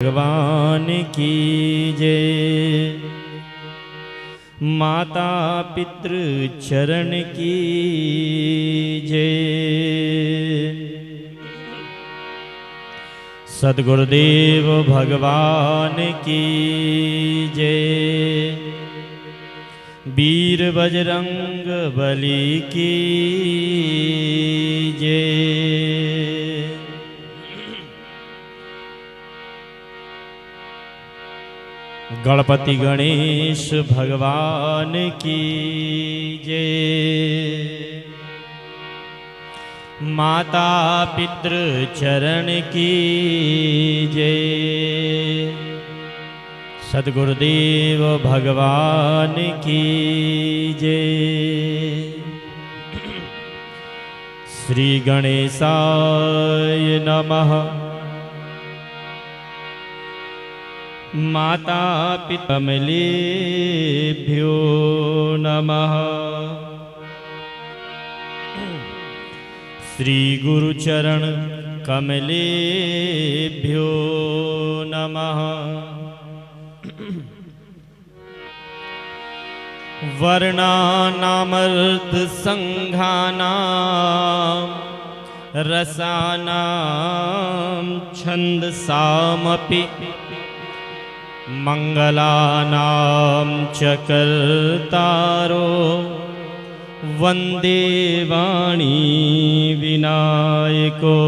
भगवान की जय। माता पितृ चरण की जय। सद्गुरुदेव भगवान की जय। वीर बजरंग बली की जय। गणपति गणेश भगवान की जय। माता पितृ चरण की जय। सद्गुरुदेव भगवान की जय। श्री गणेशाय नमः। माता पिता कमलेभ्यो नमः। श्री गुरुचरण कमलेभ्यो नमः। वर्णानामर्थ संघानां रसानां छन्दसामपि मंगलानां च कर्तारो वंदे वाणी विनायको।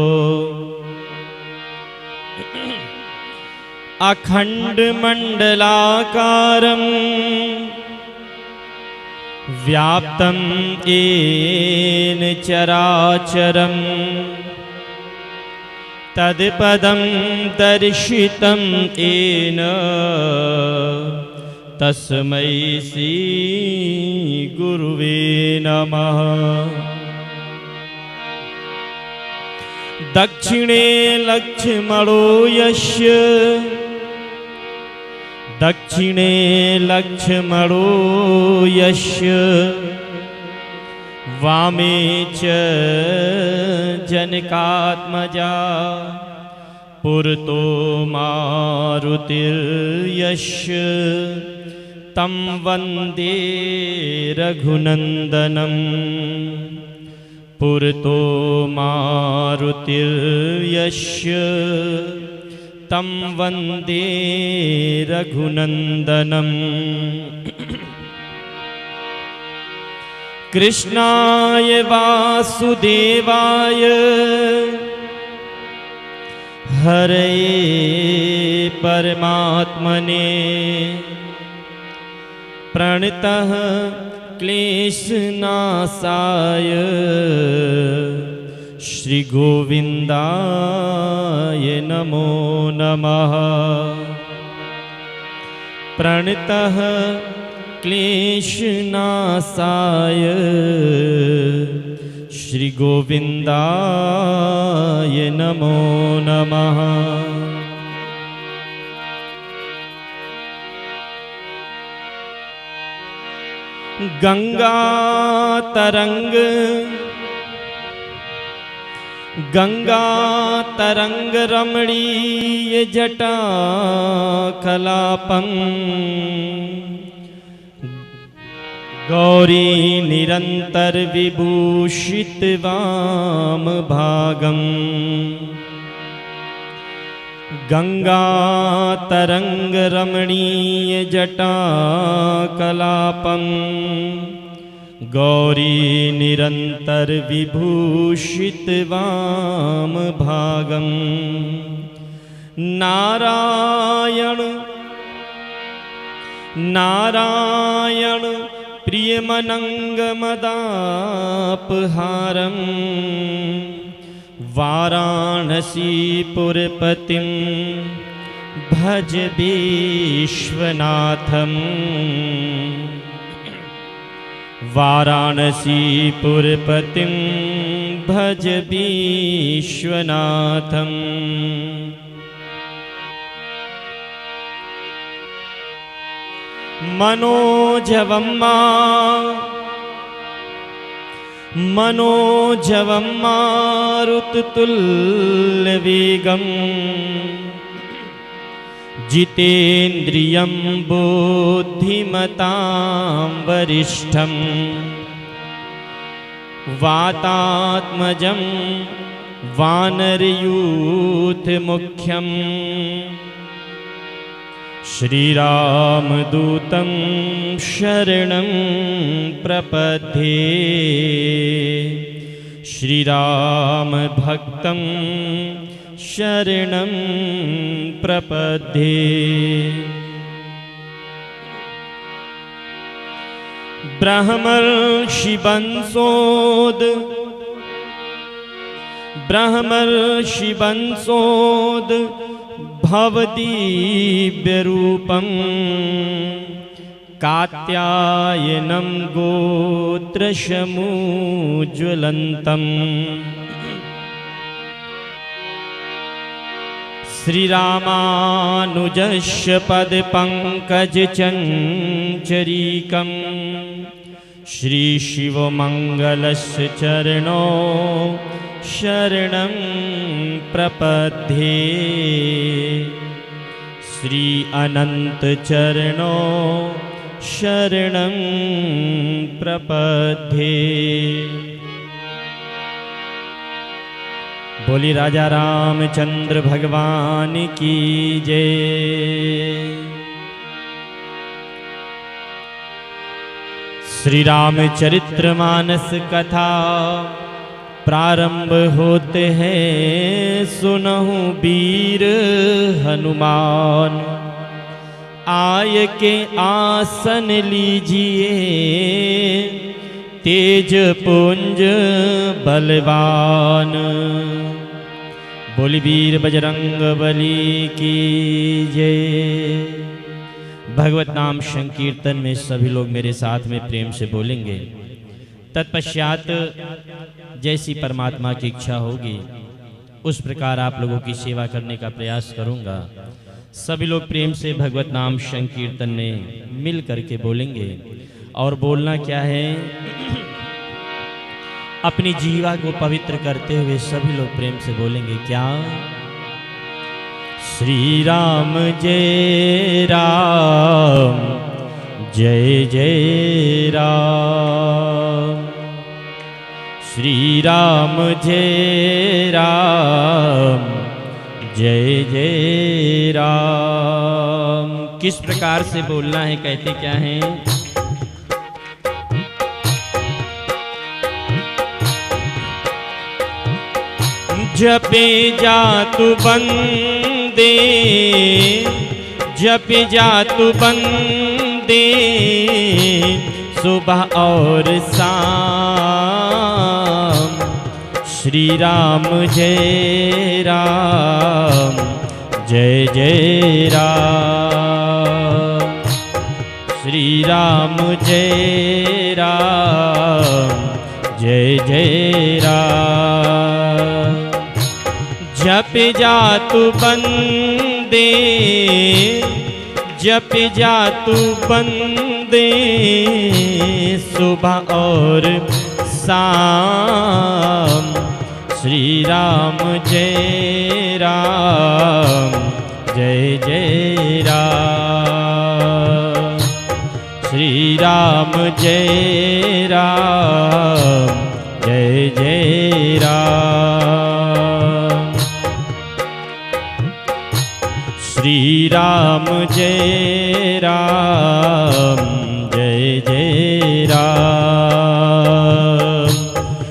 अखंड मंडलाकारं व्याप्तं येन चराचरं तत्पदं दर्शितं येन तस्मै श्री गुरुवे नमः। दक्षिणे लक्ष्मणो यस्य दक्षिणे लक्ष्मणो यस्य वामे च जनकात्मजा पुरतो मारुतिर्यस्य तं वन्दे रघुनन्दनं। पुरतो मारुतिर्यस्य तं वन्दे रघुनन्दनं। कृष्णाय वासुदेवाय हरये परमात्मने प्रणतः क्लेशनाशाय श्री गोविंदाय नमो नमः। प्रणतः क्लेशनाशाय श्री गोविंदाय नमो नमः। गंगा तरंग रमणीय जटा कलापं गौरी निरंतर विभूषित वाम भागं। गंगा तरंग रमणीय जटा कलापं गौरी निरंतर विभूषित वाम भागं। नारायण नारायण प्रियमनंगमदापहारं वाराणसीपुरपतिं भज विश्वनाथं। वाराणसीपुरपतिं भज विश्वनाथं। मनोजवं मारुततुल्यवेगं जितेन्द्रियं बुद्धिमतां वरिष्ठं वातात्मजं वानरयूथमुख्यं श्रीरामदूतं शरणं प्रपद्ये श्रीरामभक्तं शरणं प्रपद्ये। ब्रह्मर्षि वंशोद भवदीव्यरूपं कात्यायनं गोत्रशमूज्ज्वलन्तम् श्रीरामानुजस्य पदपङ्कजचञ्चरीकं श्रीशिवमङ्गलस्य चरणो शरणं प्रपद्ये श्री अनन्तचरणो शरणं प्रपद्ये। बोली राजा रामचंद्र भगवान की जय। श्री रामचरितमानस कथा प्रारंभ होते हैं, सुनहु वीर हनुमान, आय के आसन लीजिए, तेज पुंज बलवान। बोली वीर बजरंग बली की जय। भगवत नाम संकीर्तन में सभी लोग मेरे साथ में प्रेम से बोलेंगे। तत्पश्चात जैसी परमात्मा की इच्छा होगी उस प्रकार आप लोगों की सेवा करने का प्रयास करूंगा। सभी लोग प्रेम से भगवत नाम संकीर्तन में मिल करके बोलेंगे। और बोलना क्या है, अपनी जीवा को पवित्र करते हुए सभी लोग प्रेम से बोलेंगे क्या? श्री राम जय राम, जय जय राम। श्री राम जय राम, जय जय राम। किस प्रकार से बोलना है, कहते क्या हैं? जपे जातु बंदे, जपे जातु बंदे, सुबह और शाम। श्री राम जय राम, जय जय राम। श्री राम जय राम, जय जय राम। जप जातु बंदे, जप जातु बंदे, सुबह और शाम। श्री राम जय राम, जय जय राम। श्री राम जय राम, जय जय राम। श्री राम जय राम, जय जय राम।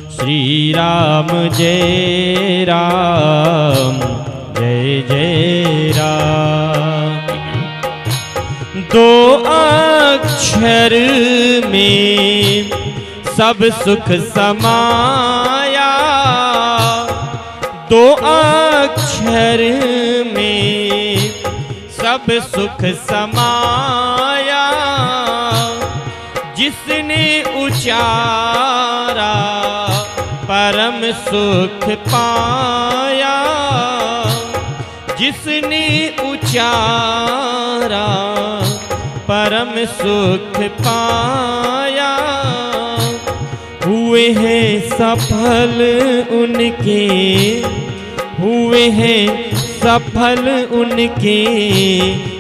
श्री राम जय राम, जय जय राम। दो अक्षर में सब सुख समाया, दो अक्षर में सब सुख समाया। जिसने उचारा परम सुख पाया, जिसने उचारा परम सुख पाया। हुए हैं सफल उनके, हुए हैं सफल उनके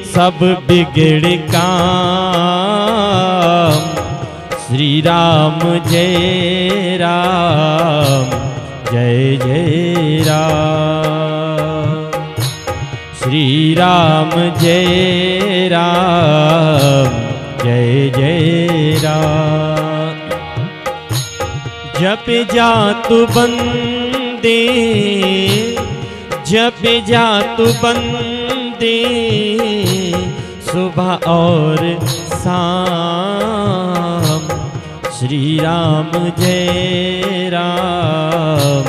सब बिगड़ काम। श्री राम जय राम जय जय राम। श्री राम जय राम जय जय राम। जप जातु बंदे जप जातु बंदे सुबह और शाम। श्री राम जय राम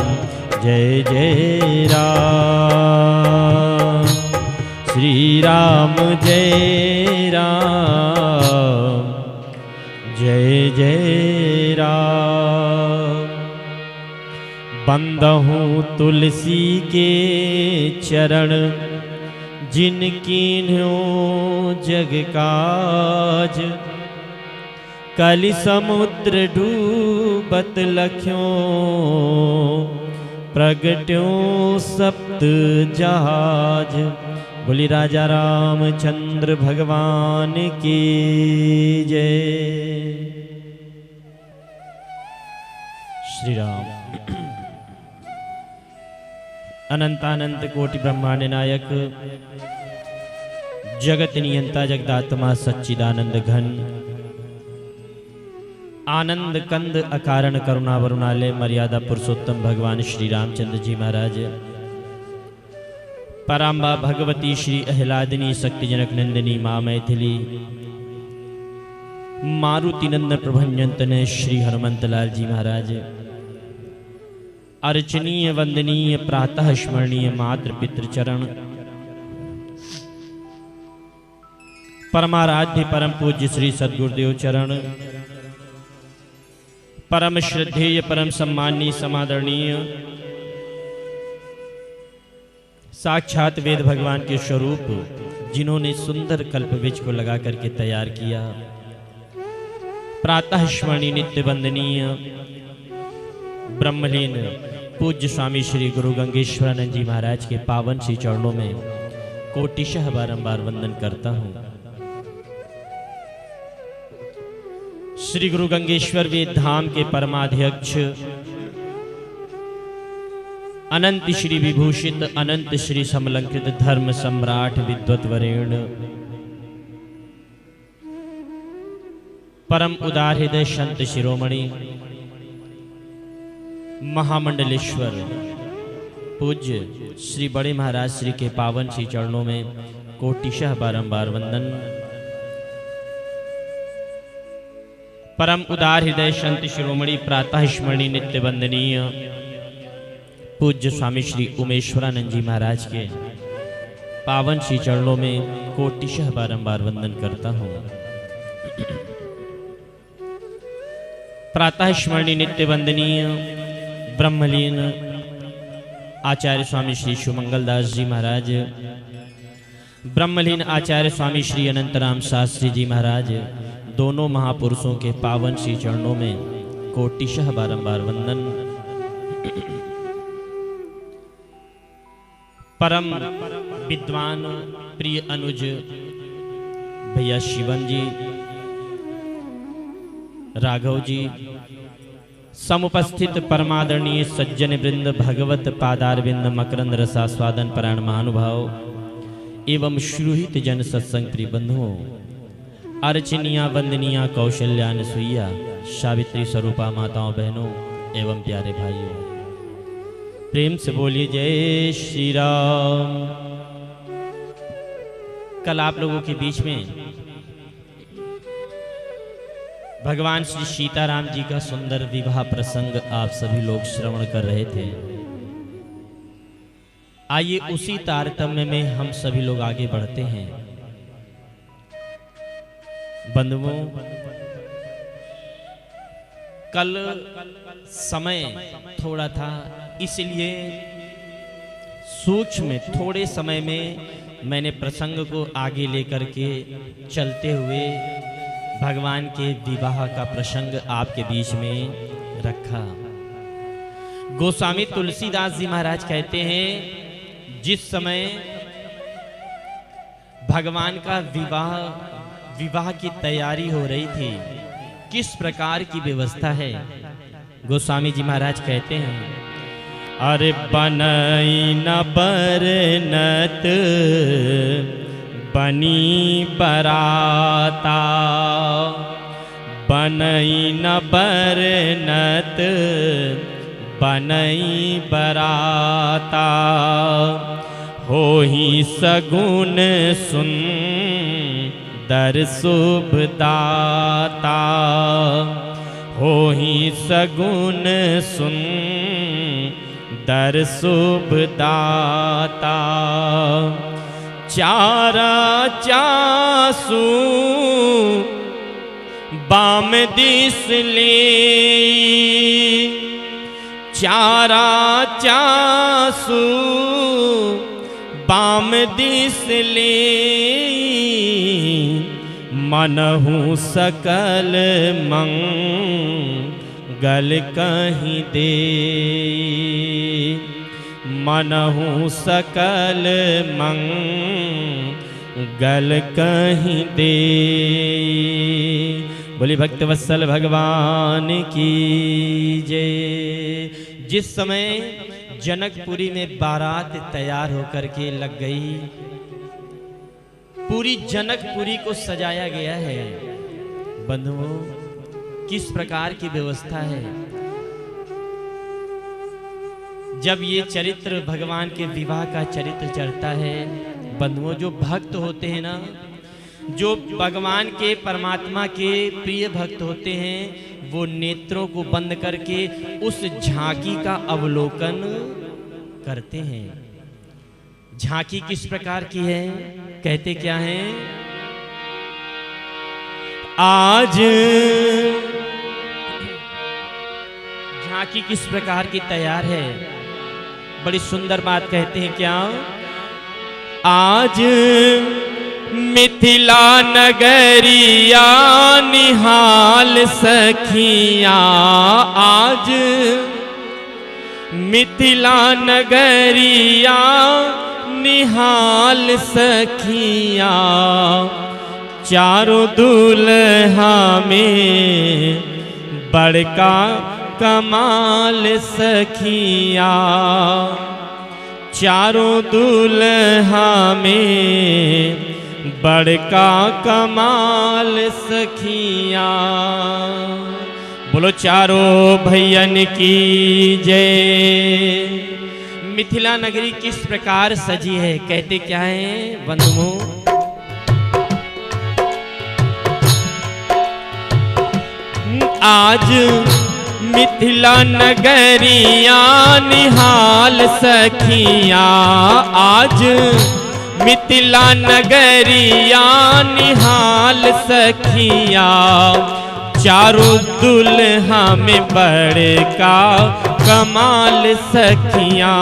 जय जय राम। श्री राम जय राम जय जय राम। बंदहूँ तुलसी के चरण जिनकीन्हों जग काज। कलि समुद्र डूबत लख्यों प्रगट्यों सप्त जहाज। बोली राजा रामचंद्र भगवान की जय। श्री राम। अनंतानंत कोटि ब्रह्मांड नायक जगत नियंता जगदात्मा सच्चिदानंद घन आनंद कंद अकारण करुणा वरुणालय मर्यादा पुरुषोत्तम भगवान श्री रामचंद्र जी महाराज पराम्बा भगवती श्री अहिलादिनी शक्ति जनक नंदिनी माँ मैथिली मारुति नंदन प्रभंजन श्री हनुमंतलाल जी महाराज अर्चनीय वंदनीय प्रातः स्मरणीय मातृ पितृ चरण परमाराध्य परम पूज्य श्री सद्गुरुदेव चरण परम श्रद्धेय परम सम्माननीय समादरणीय साक्षात वेद भगवान के स्वरूप जिन्होंने सुंदर कल्पवृक्ष को लगा करके तैयार किया। प्रातः स्मरणीय नित्य वंदनीय ब्रह्मलीन पूज्य स्वामी श्री गुरु गंगेश्वरानंद जी महाराज के पावन श्री चरणों में कोटिशः बारंबार वंदन करता हूँ। श्री गुरु गंगेश्वर वेद धाम के परमाध्यक्ष अनंत श्री विभूषित अनंत श्री समलंकृत धर्म सम्राट विद्वत वरेण्य परम उदार हृदय संत शिरोमणि महामंडलेश्वर पूज्य श्री बड़े महाराज श्री के पावन श्री चरणों में कोटिशः बारंबार वंदन। परम उदार हृदय संत शिरोमणि प्रातः स्मरणीय नित्य वंदनीय पूज्य स्वामी श्री उमेश्वरानंद जी महाराज के पावन श्री चरणों में कोटिशः बारंबार वंदन करता हूँ। प्रातः स्मरणीय नित्य वंदनीय ब्रह्मलीन आचार्य स्वामी श्री सुमंगल दास जी महाराज ब्रह्मलीन आचार्य स्वामी श्री अनंतराम शास्त्री जी महाराज दोनों महापुरुषों के पावन श्री चरणों में कोटिशः बारंबार वंदन। परम विद्वान प्रिय अनुज भैया शिवन जी राघव जी समुपस्थित परमादरणीय सज्जन वृंद भगवत पादारविंद मकरंद रसास्वादन परायण महानुभाव एवं श्रुहित जन सत्संग प्रिय बंधुओं अर्चनिया वंदनिया कौशल्यान सुइया सावित्री स्वरूपा माताओं बहनों एवं प्यारे भाइयों प्रेम से बोलिए जय श्री राम। कल आप लोगों के बीच में भगवान श्री सीताराम जी का सुंदर विवाह प्रसंग आप सभी लोग श्रवण कर रहे थे। आइए उसी तारतम्य में हम सभी लोग आगे बढ़ते हैं। बंधुओं कल समय थोड़ा था इसलिए सूक्ष्म थोड़े समय में मैंने प्रसंग को आगे लेकर के चलते हुए भगवान के विवाह का प्रसंग आपके बीच में रखा। गोस्वामी तुलसीदास जी महाराज कहते हैं जिस समय भगवान का विवाह की तैयारी हो रही थी, किस प्रकार की व्यवस्था है। गोस्वामी जी महाराज कहते हैं, अरे बनई न बरनत बनी बराता, बनई न बरनत बनई बराता, होहि सगुन सुंदर शुभदाता, होहि सगुन सुंदर शुभदाता, चारा चासु बाम दिस ले, चारा चासु बाम दिस ले, मनहु सकल मंगल कहीं दे, मनहु सकल मंगल कहीं दे। बोली भक्तवत्सल भगवान की जय। जिस समय जनकपुरी में बारात तैयार होकर के लग गई, पूरी जनकपुरी को सजाया गया है। बंधुओं, किस प्रकार की व्यवस्था है। जब ये चरित्र भगवान के विवाह का चरित्र चलता है, बंधुओं, जो भक्त होते हैं ना, जो भगवान के परमात्मा के प्रिय भक्त होते हैं, वो नेत्रों को बंद करके उस झांकी का अवलोकन करते हैं। झांकी किस प्रकार की है, कहते क्या है, आज झांकी किस प्रकार की तैयार है। बड़ी सुंदर बात कहते हैं क्या, आज मिथिला नगरिया निहाल सखिया, आज मिथिला नगरिया निहाल सखिया, चारों दुल्हा में बड़का कमाल सखिया, चारों दुल्हा में बड़का कमाल सखिया। बोलो चारों भैयन की जय। मिथिला नगरी किस प्रकार सजी है, कहते क्या है बंधुओं, आज मिथिला नगरिया निहाल सखिया, आज मिथिला नगरिया निहाल सखिया, चारों दुल्हा में बड़का कमाल सखिया,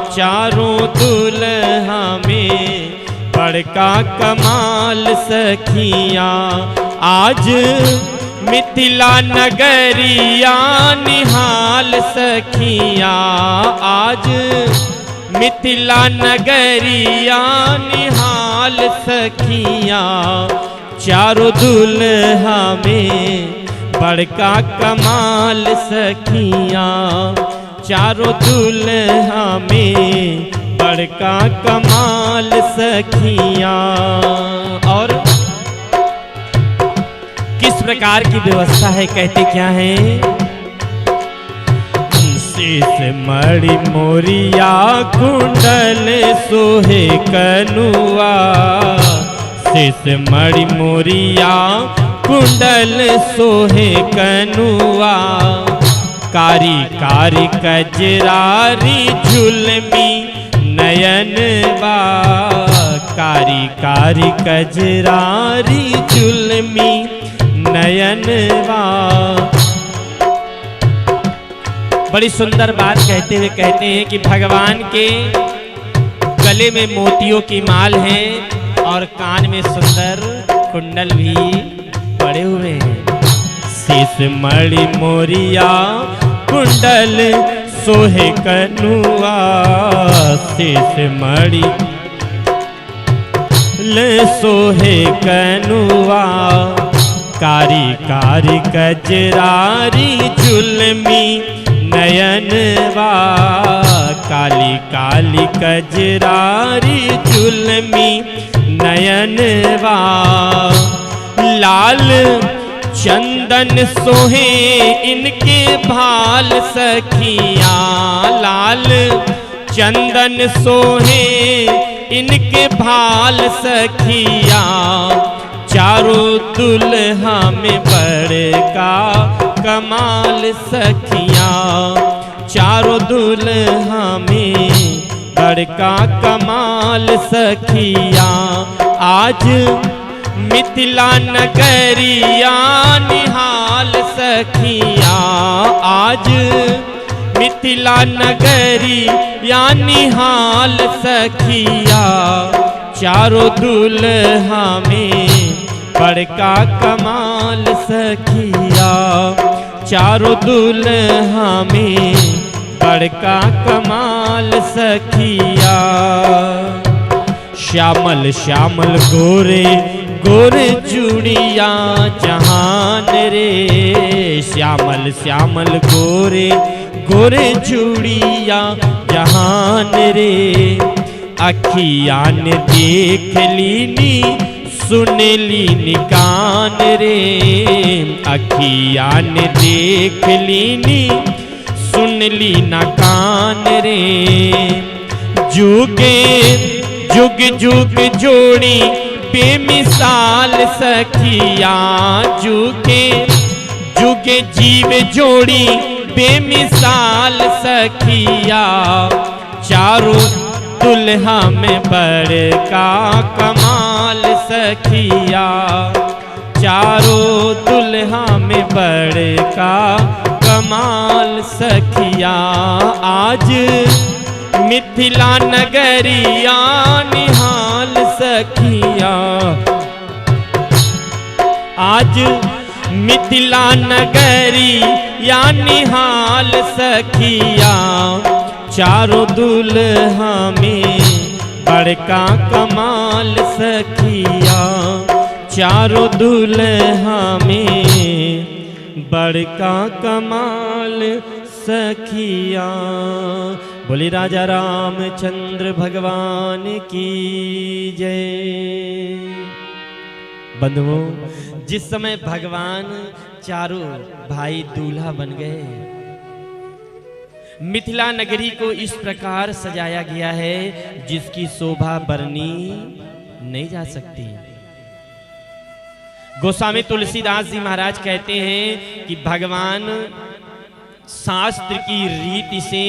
चारों दुल्हा में बड़का कमाल सखिया, आज मिथिला नगरिया निहाल सखिया, आज मिथिला नगरिया निहाल सखिया, चारों दुल्हा में बड़का कमाल सखिया, चारों दुल्हा में बड़का कमाल सखिया। और किस प्रकार की व्यवस्था है, कहते क्या है, शीश मणि मोरिया कुंडल सोहे कनुआ, शीश मणि मोरिया कुंडल सोहे कनुआ, कारी कारी कजरारी झुलमी नयनवा, कारी कारी कजरारी झुलमी नयनवा। बड़ी सुंदर बात कहते हुए कहते हैं कि भगवान के गले में मोतियों की माल है और कान में सुंदर कुंडल भी पड़े हुए हैं। शीश मणि मोरिया कुंडल सोहे कनुआ शेष मणि ले सोहे कनुआ कारी कारी कजरारी जुल्मी नयनवा काली काली कजरारी जुल्मी नयनवा लाल चंदन सोहे इनके भाल सखिया लाल चंदन सोहे इनके भाल सखिया चारों दुल्हा में बड़का कमाल सखिया चारों दुल्हा में बड़का कमाल सखिया आज मिथिला नगरिया निहाल सखिया आज मिथिला नगरिया निहाल सखिया चारों दुल्हा में बड़का कमाल सखिया चारों दुल्हा में बड़का कमाल सखिया श्यामल श्यामल गोरे गोरे चूड़िया जहान रे श्यामल श्यामल गोरे गोरे चूड़िया जहान रे अखिया ने देख लीनी सुन लीनी कान रे अखिया ने देख लीनी सुन लीना कान रे जुगे जुग जुग जोड़ी बेमिसाल सखिया जुगे जुगे जीव जोड़ी बेमिसाल सखिया चारों दुल्हा में बड़का कमाल सखिया चारों दुल्हा में बड़का कमाल सखिया आज मिथिला नगरिया निहाल सखिया आज मिथिला नगरिया निहाल सखिया चारों दुल्हा में बड़का कमाल सखिया चारों दुल्हा में बड़का कमाल सखिया। बोली राजा रामचंद्र भगवान की जय। बंधुओं, जिस समय भगवान चारों भाई दूल्हा बन गए, मिथिला नगरी को इस प्रकार सजाया गया है जिसकी शोभा बरनी नहीं जा सकती। गोस्वामी तुलसीदास जी महाराज कहते हैं कि भगवान शास्त्र की रीति से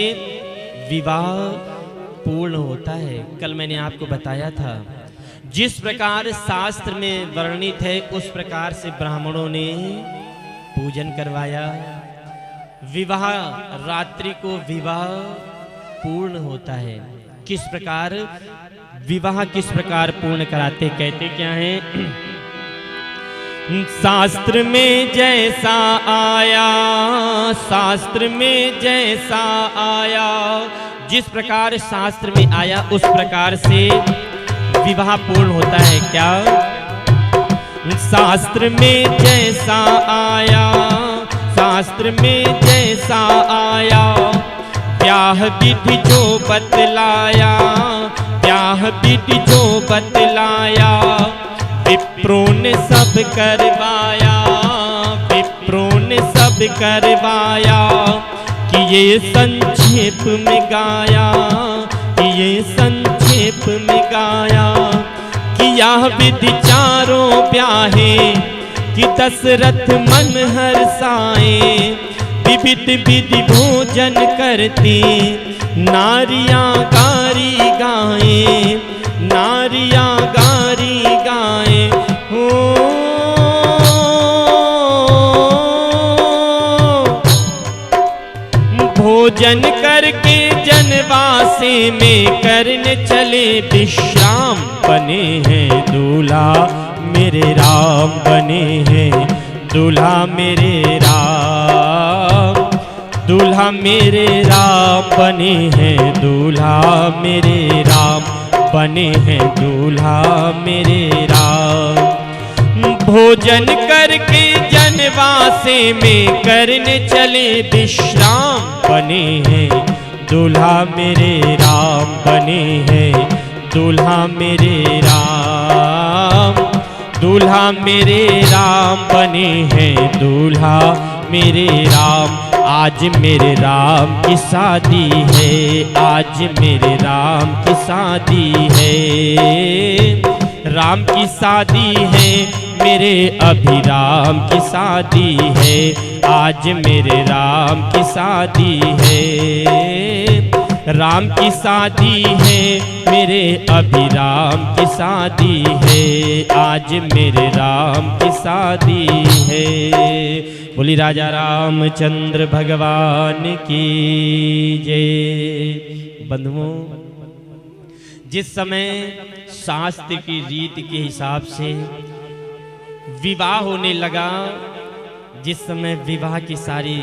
विवाह पूर्ण होता है। कल मैंने आपको बताया था, जिस प्रकार शास्त्र में वर्णित है उस प्रकार से ब्राह्मणों ने पूजन करवाया। विवाह रात्रि को विवाह पूर्ण होता है। किस प्रकार विवाह किस प्रकार पूर्ण कराते, कहते क्या है? शास्त्र में जैसा आया, शास्त्र में जैसा आया, जिस प्रकार शास्त्र में आया उस प्रकार से विवाह पूर्ण होता है। क्या? शास्त्र में जैसा आया, शास्त्र में जैसा आया, ब्याह विधि जो बतलाया, ब्याह विधि जो बतलाया, विप्रों ने सब करवाया, विप्रों ने सब करवाया, कि ये संक्षेप में गाया, कि ये संक्षेप में गाया, कि यह विधि चारों ब्याहे, कि दशरथ मन हर्षाए, विविध विधि भोजन करती, नारियां गारी गाए, नारियां गारी गाए। हो भोजन करके जनवासे में करने चले विश्राम, बने हैं दूल्हा मेरे राम, बने हैं दूल्हा मेरे राम। दूल्हा मेरे राम बने हैं, दूल्हा मेरे राम बने हैं, दूल्हा मेरे राम। भोजन करके जनवासे में करने चले विश्राम, बने हैं दूल्हा मेरे राम बने हैं, दूल्हा मेरे राम। दूल्हा मेरे राम बने हैं, दूल्हा मेरे राम। आज मेरे राम की शादी है, आज मेरे राम की शादी है। राम की शादी है, मेरे अभिराम की शादी है, आज मेरे राम की शादी है। राम की शादी है, मेरे अभिराम की शादी है, आज मेरे राम की शादी है। बोली राजा रामचंद्र भगवान की जय। बंधुओं, जिस समय शास्त्र की रीति के हिसाब से विवाह होने लगा, जिस समय विवाह की सारी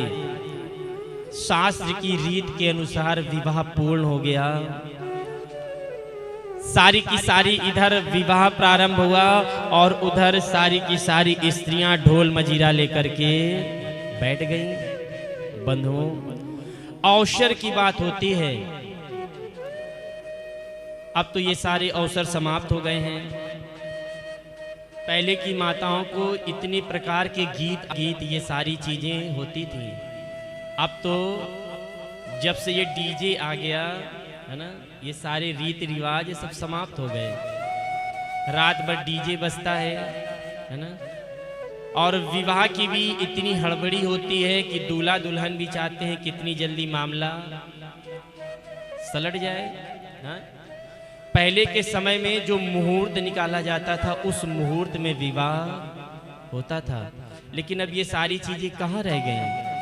शास्त्र की रीत के अनुसार विवाह पूर्ण हो गया, सारी की सारी इधर विवाह प्रारंभ हुआ और उधर सारी की सारी स्त्रियां ढोल मजीरा लेकर के बैठ गईं। बंधुओं, अवसर की बात होती है। अब तो ये सारे अवसर समाप्त हो गए हैं। पहले की माताओं को इतनी प्रकार के गीत ये सारी चीजें होती थी। अब तो जब से ये डीजे आ गया है ना, ये सारे रीति रिवाज सब समाप्त हो गए। रात भर डीजे बजता है ना। और विवाह की भी इतनी हड़बड़ी होती है कि दूल्हा दुल्हन भी चाहते हैं कितनी जल्दी मामला सलट जाए ना। पहले के समय में जो मुहूर्त निकाला जाता था, उस मुहूर्त में विवाह होता था। लेकिन अब ये सारी चीजें कहाँ रह गई।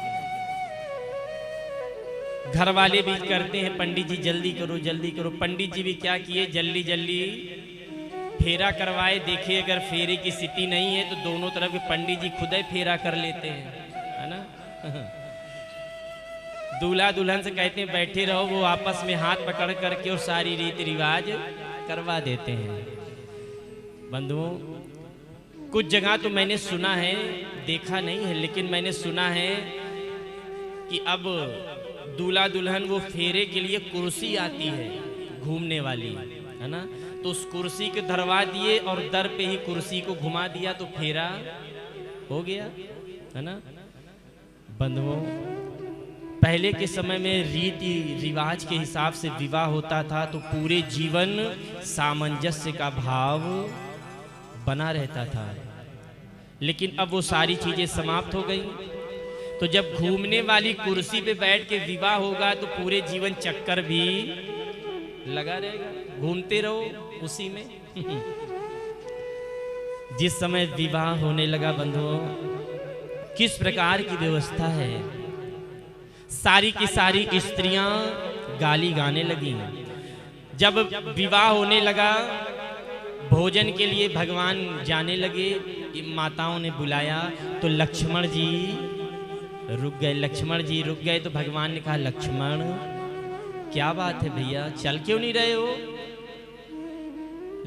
घर वाले भी करते हैं, पंडित जी जल्दी करो जल्दी करो। पंडित जी भी क्या किए, जल्दी जल्दी फेरा करवाए। देखिए अगर फेरे की स्थिति नहीं है तो दोनों तरफ के पंडित जी खुद ही फेरा कर लेते हैं, है ना। दूल्हा दुल्हन से कहते हैं बैठे रहो, वो आपस में हाथ पकड़ करके और सारी रीति रिवाज करवा देते हैं। बंधुओं, कुछ जगह तो मैंने सुना है, देखा नहीं है, लेकिन मैंने सुना है कि अब दूल्हा दुल्हन वो फेरे के लिए कुर्सी आती है घूमने वाली, है ना। तो उस कुर्सी को धरवा दिए और दर पे ही कुर्सी को घुमा दिया तो फेरा हो गया, है ना। बंधुओं, पहले के समय में रीति रिवाज के हिसाब से विवाह होता था तो पूरे जीवन सामंजस्य का भाव बना रहता था। लेकिन अब वो सारी चीजें समाप्त हो गई। तो जब घूमने वाली कुर्सी पे बैठ के विवाह होगा तो पूरे जीवन चक्कर भी लगा रहेगा, घूमते रहो उसी में। जिस समय विवाह होने लगा बंधुओं, किस प्रकार की व्यवस्था है। सारी की सारी स्त्रियां गाली गाने लगी। जब विवाह होने लगा, भोजन के लिए भगवान जाने लगे, माताओं ने बुलाया तो लक्ष्मण जी रुक गए। लक्ष्मण जी रुक गए तो भगवान ने कहा, लक्ष्मण क्या बात है भैया, चल क्यों नहीं रहे हो।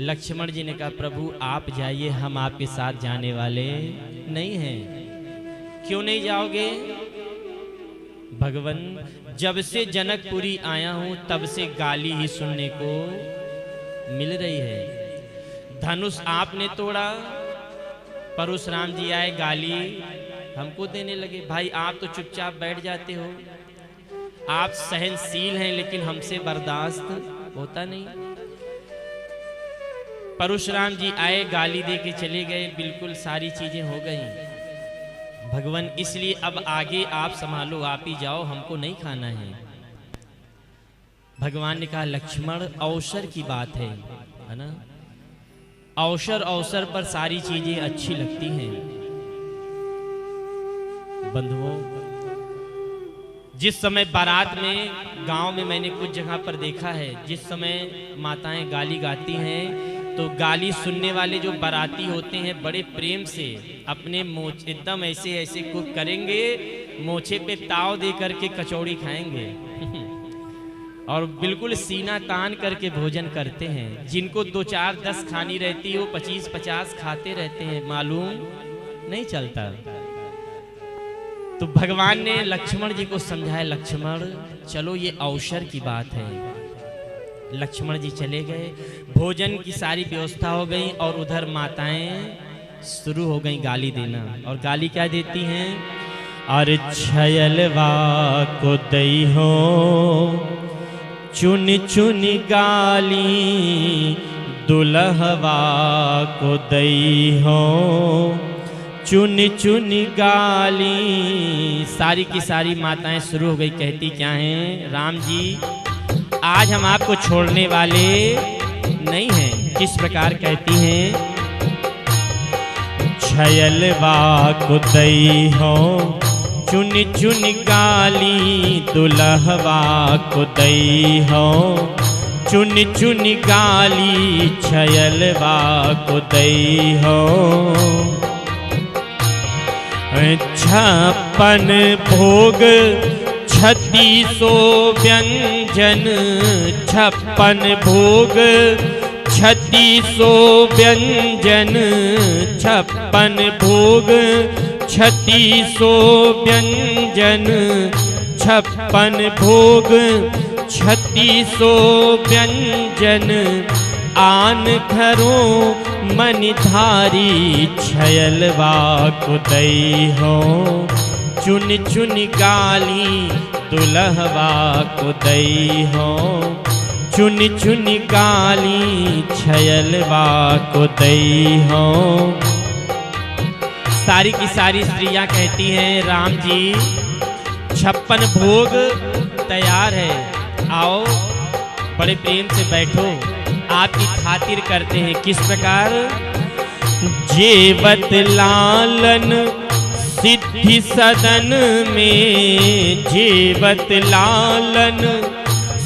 लक्ष्मण जी ने कहा, प्रभु आप जाइए, हम आपके साथ जाने वाले नहीं हैं। क्यों नहीं जाओगे। भगवान, जब से जनकपुरी आया हूं तब से गाली ही सुनने को मिल रही है। धनुष आपने तोड़ा, परशुराम जी आए, गाली हमको देने लगे। भाई आप तो चुपचाप बैठ जाते हो, आप सहनशील हैं, लेकिन हमसे बर्दाश्त होता नहीं। परशुराम जी आए, गाली दे के चले गए, बिल्कुल सारी चीजें हो गई। भगवान, इसलिए अब आगे आप संभालो, आप ही जाओ, हमको नहीं खाना है। भगवान ने कहा, लक्ष्मण अवसर की बात है ना। अवसर अवसर पर सारी चीजें अच्छी लगती हैं। बंधुओं, जिस समय बारात में, गांव में मैंने कुछ जगह पर देखा है, जिस समय माताएं गाली गाती हैं तो गाली सुनने वाले जो बाराती होते हैं बड़े प्रेम से अपने मोच एकदम ऐसे ऐसे को करेंगे मोछे पे ताव दे करके कचौड़ी खाएंगे और बिल्कुल सीना तान करके भोजन करते हैं। जिनको 2 4 10 खानी रहती है वो 25 50 खाते रहते हैं, मालूम नहीं चलता। तो भगवान ने लक्ष्मण जी को समझाया, लक्ष्मण चलो ये अवसर की बात है। लक्ष्मण जी चले गए, भोजन की सारी व्यवस्था हो गई और उधर माताएं शुरू हो गई गाली देना। और गाली क्या देती हैं? अरे छयलवा को दई हो चुन चुन गाली, दुल्हवा को दई हो चुन चुन गाली। सारी की सारी माताएं शुरू हो गई, कहती क्या हैं? राम जी आज हम आपको छोड़ने वाले नहीं हैं। किस प्रकार कहती हैं? छयलवा को दई हो चुन चुन गाली, दुल्हवा को दई हो चुन चुन गाली, छयलवा को दई हो। 56 भोग 3600 व्यंजन, 56 भोग 3600 व्यंजन, 56 भोग 3600 व्यंजन, 56 भोग 3600 व्यंजन। आन घरों मन धारी, छयलवा को दई हो चुन चुन गाली, दुल्हवा को दई हो चुन चुन गाली, छयलवा को दई हो। सारी की सारी स्त्रियां कहती हैं, राम जी 56 भोग तैयार है, आओ बड़े प्रेम से बैठो, आपकी खातिर करते हैं। किस प्रकार? जेवत लालन सिद्धि सदन में, जेवत लालन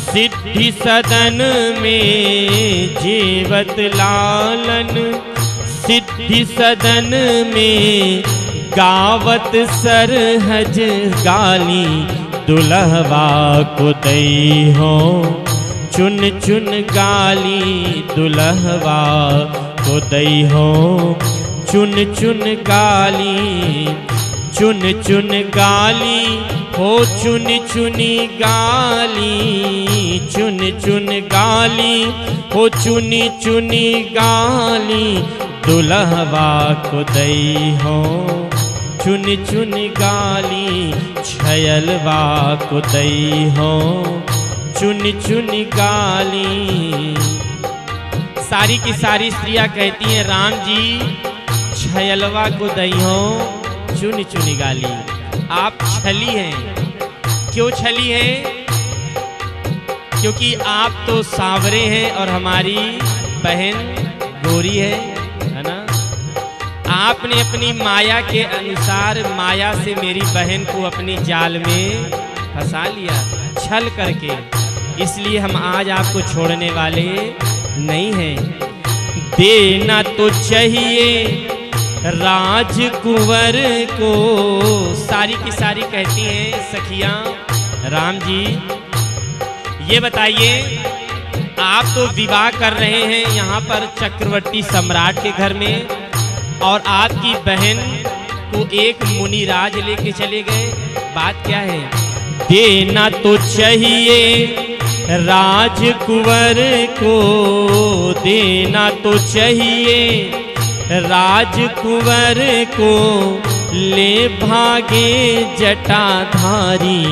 सिद्धि सदन में, जेवत लालन सिद्धि सदन में। गावत सरहज गाली, दुल्हवा को दई हो चुन चुन गाली, दुल्हवा को दई हो चुन चुन गाली, चुन चुन गाली हो चुन चुनी गाली, चुन चुन गाली हो चुनी चुनी गाली, दुल्हवा को दई हो चुन चुन गाली, छयलवा को दई हो चुन चुन गाली। सारी की सारी स्त्रियां कहती हैं, राम जी छयलवा को दई हो चुन चुन गाली। आप छली हैं। क्यों छली हैं? क्योंकि आप तो सांवरे हैं और हमारी बहन गोरी है ना। आपने अपनी माया के अनुसार माया से मेरी बहन को अपनी जाल में फंसा लिया छल करके, इसलिए हम आज आपको छोड़ने वाले नहीं हैं। देना तो चाहिए राजकुंवर को। सारी की सारी कहती हैं सखियां, राम जी ये बताइए, आप तो विवाह कर रहे हैं यहाँ पर चक्रवर्ती सम्राट के घर में, और आपकी बहन को एक मुनिराज लेके चले गए। बात क्या है? देना तो चाहिए राजकुंवर को, देना तो चाहिए राजकुंवर को, ले भागे जटाधारी,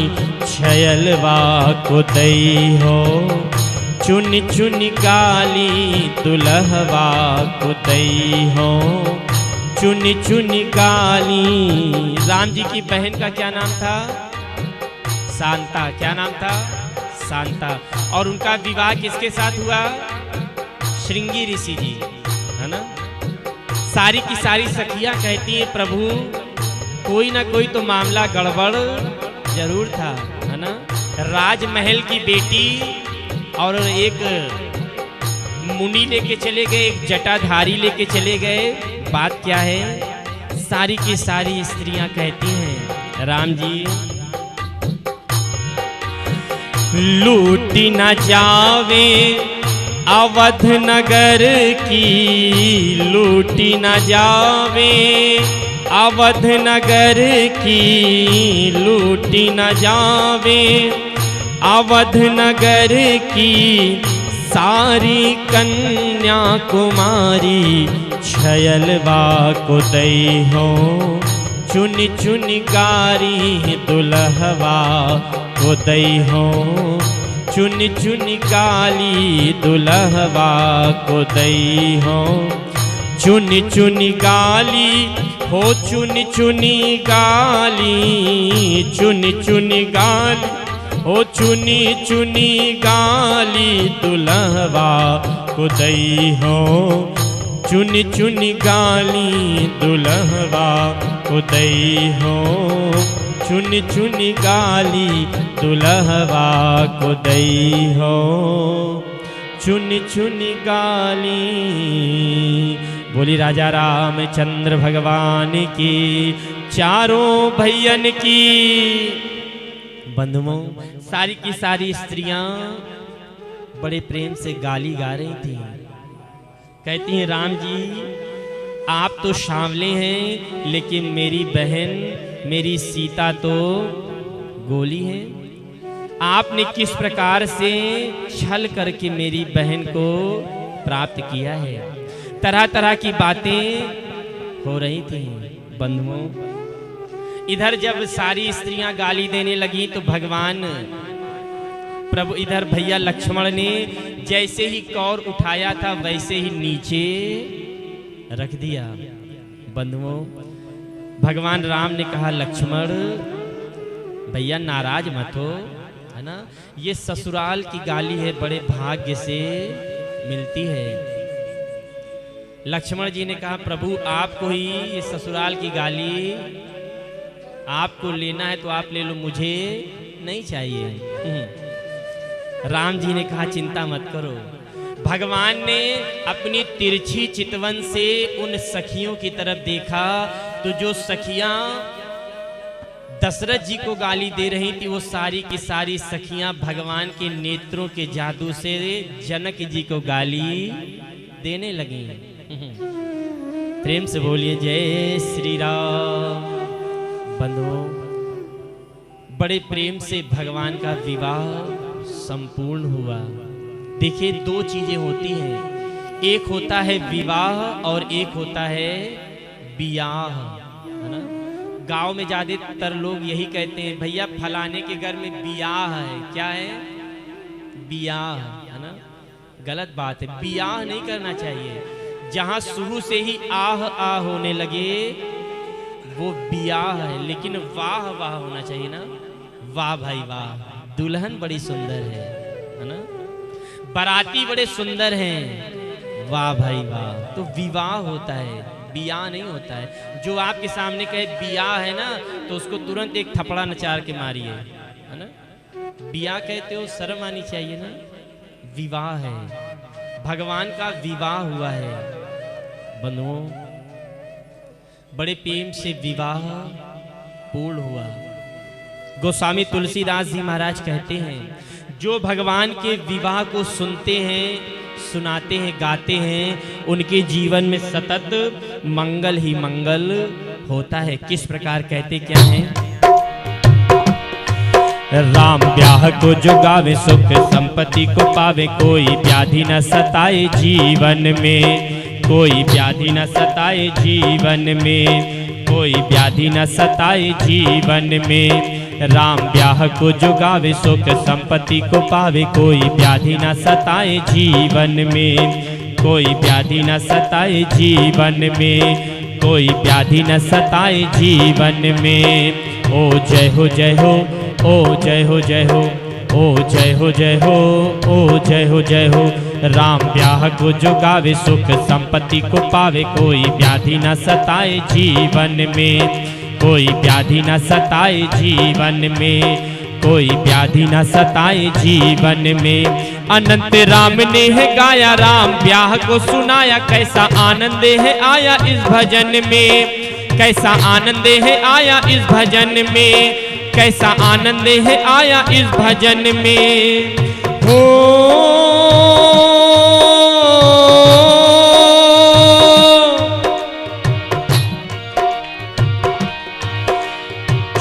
छयलवा को दई हो चुन चुन गाली, दुल्हवा को दई हो चुन चुन गाली। राम जी की बहन का क्या नाम था? शांता। क्या नाम था? शांता। और उनका विवाह किसके साथ हुआ? श्रृंगी ऋषि जी, है ना। सारी की सारी सखियां कहती हैं, प्रभु कोई ना कोई तो मामला गड़बड़ जरूर था, है ना। राजमहल की बेटी और एक मुनि लेके चले गए, एक जटाधारी लेके चले गए। बात क्या है? सारी की सारी स्त्रियां कहती हैं, राम जी लूटी न जावे अवध नगर की, लूटी न जावे अवध नगर की, लूटी न जावे अवध नगर की, सारी कन्या कुमारी छयलवा को दई हो, चुन चुन गारी दुल्हवा को दई हो, चुन चुन गाली दुल्हवा को दई हो, चुन चुन गाली हो, चुन चुनी गाली, चुन चुन गाली हो, चुनी चुनी गाली दुल्हवा को दई हो, चुन चुन गाली दुल्हवा को दई हो, चुन चुन गाली दुल्हवा को दई हो, चुन चुन गाली। बोली राजा रामचंद्र भगवान की, चारों भैयन की। बंधुओं, सारी की सारी स्त्रियां बड़े प्रेम से गाली गा रही थी। कहती हैं राम जी आप तो सांवले हैं, लेकिन मेरी बहन मेरी सीता तो गोली है। आपने किस प्रकार से छल करके मेरी बहन को प्राप्त किया है। तरह तरह की बातें हो रही थी। बंधुओं, इधर जब सारी स्त्रियां गाली देने लगी तो भगवान प्रभु इधर भैया लक्ष्मण ने जैसे ही कौर उठाया था वैसे ही नीचे रख दिया। बंधुओं, भगवान राम ने कहा लक्ष्मण भैया नाराज मत हो, है ना, ये ससुराल की गाली है, बड़े भाग्य से मिलती है। लक्ष्मण जी ने कहा प्रभु आपको ही ये ससुराल की गाली आपको लेना है तो आप ले लो, मुझे नहीं चाहिए। राम जी ने कहा चिंता मत करो। भगवान ने अपनी तिरछी चितवन से उन सखियों की तरफ देखा तो जो सखियां दशरथ जी को गाली दे रही थी वो सारी की सारी सखियां भगवान के नेत्रों के जादू से जनक जी को गाली देने लगी। प्रेम से बोलिए जय श्री राम। बंधुओं, बड़े प्रेम से भगवान का विवाह संपूर्ण हुआ। देखिए दो चीजें होती हैं, एक होता है विवाह और एक होता है बियाह, है ना। गांव में ज्यादातर लोग यही कहते हैं भैया फलाने के घर में बियाह है। क्या है? बियाह, है ना। गलत बात है, बियाह नहीं करना चाहिए। जहां शुरू से ही आह आह होने लगे वो बियाह है, लेकिन वाह वाह होना चाहिए ना। वाह भाई वाह, दुल्हन बड़ी सुंदर है ना, बाराती बड़े सुंदर हैं, वाह भाई वाह। तो विवाह होता है, बियाह नहीं होता है। जो आपके सामने कहे बियाह है ना तो उसको तुरंत एक थपड़ा नचार के मारिए, है ना। बियाह कहते हो, शर्म आनी चाहिए ना। विवाह है, भगवान का विवाह हुआ है। बंधुओं, बड़े प्रेम से विवाह पूर्ण हुआ। गोस्वामी तुलसीदास जी महाराज कहते हैं जो भगवान के विवाह को सुनते हैं, सुनाते हैं, गाते हैं, उनके जीवन में सतत मंगल ही मंगल होता है। किस प्रकार कहते क्या है? राम ब्याह को जो गावे सुख संपत्ति को पावे, कोई व्याधि न सताए जीवन में, कोई व्याधि न सताए जीवन में, कोई व्याधि न सताए जीवन में। राम ब्याह को जो गावे सुख संपत्ति को पावे, कोई व्याधि न सताए जीवन में, कोई व्याधि न सताए जीवन में, कोई व्याधि न सताए जीवन में। ओ जय हो जय हो, ओ जय हो जय हो, ओ जय हो जय हो, ओ जय हो जय हो। राम ब्याह को जो गावे सुख संपत्ति को पावे, कोई व्याधि न सताए जीवन में, कोई व्याधि न सताए जीवन में, कोई व्याधि न सताए जीवन में। अनंत राम ने है गाया, राम ब्याह को सुनाया, कैसा आनंद है आया इस भजन में। कैसा आनंद है आया इस भजन में, कैसा आनंद है आया इस भजन में। हो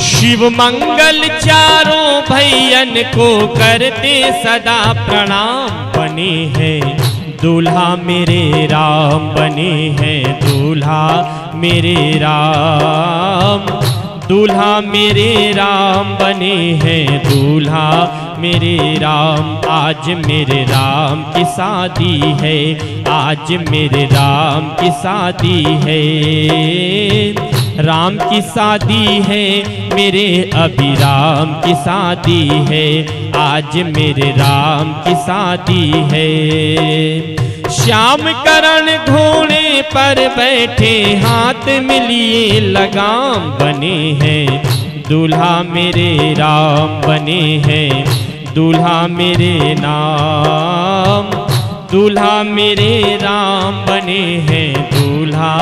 शिव मंगल चारों भैयन को करते सदा प्रणाम। बने हैं दूल्हा मेरे राम, बने हैं दूल्हा मेरे राम, दूल्हा मेरे राम बने हैं दूल्हा मेरे राम। आज मेरे राम की शादी है, आज मेरे राम की शादी है, राम की शादी है, मेरे अभिराम की शादी है, आज मेरे राम की शादी है। श्याम करण घोड़े पर बैठे हाथ में लिए लगाम। बने हैं दूल्हा मेरे राम, बने हैं दूल्हा मेरे नाम, दूल्हा मेरे राम बने हैं दूल्हा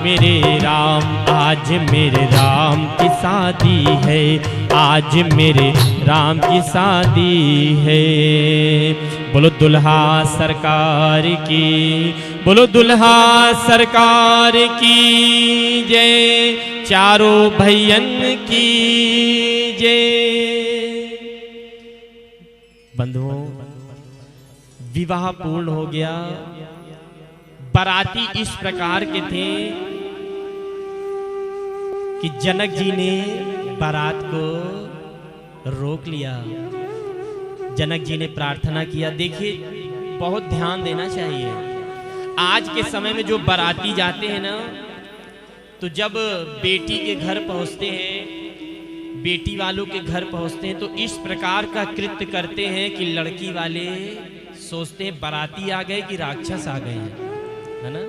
मेरे राम। आज मेरे राम की शादी है, आज मेरे राम की शादी है। बोलो दुल्हा सरकार की, बोलो दुल्हा सरकार की जय, चारों भैयन की जय। बंधुओं, विवाह पूर्ण हो गया। बाराती इस प्रकार के थे कि जनक जी ने बारात को रोक लिया। जनक जी ने प्रार्थना किया। देखिए, बहुत ध्यान देना चाहिए। आज के समय में जो बाराती जाते हैं ना, तो जब बेटी के घर पहुंचते हैं, बेटी वालों के घर पहुंचते हैं, तो इस प्रकार का कृत्य करते हैं कि लड़की वाले सोचते हैं बाराती आ गए कि राक्षस आ गए हैं, है ना।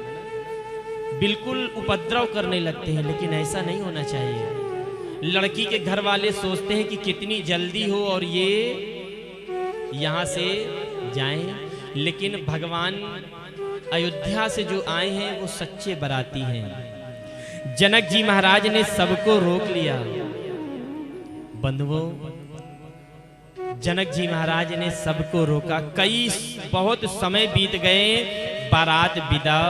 बिल्कुल उपद्रव करने लगते हैं, लेकिन ऐसा नहीं होना चाहिए। लड़की के घर वाले सोचते हैं कि कितनी जल्दी हो और ये यहाँ से जाएं, लेकिन भगवान अयोध्या से जो आए हैं वो सच्चे बाराती हैं। जनक जी महाराज ने सबको रोक लिया। बंधुओं, जनक जी महाराज ने सबको रोका। बहुत समय बीत गए, बारात विदा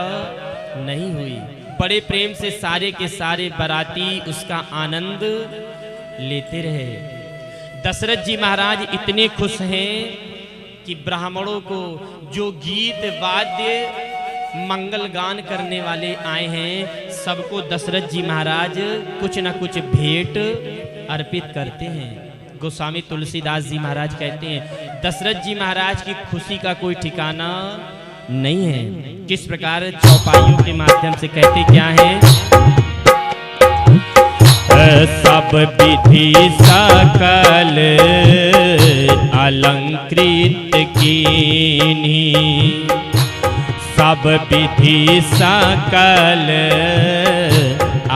नहीं हुई। बड़े प्रेम से सारे के सारे बाराती उसका आनंद लेते रहे। दशरथ जी महाराज इतने खुश हैं कि ब्राह्मणों को जो गीत वाद्य मंगल गान करने वाले आए हैं, सबको दशरथ जी महाराज कुछ न कुछ भेंट अर्पित करते हैं। गोस्वामी तुलसीदास जी महाराज कहते हैं, दशरथ जी महाराज की खुशी का कोई ठिकाना नहीं है। किस प्रकार चौपाइयों के माध्यम से कहते क्या है? सब विधि सकल अलंकृत कीन्ही, सब विधि सकल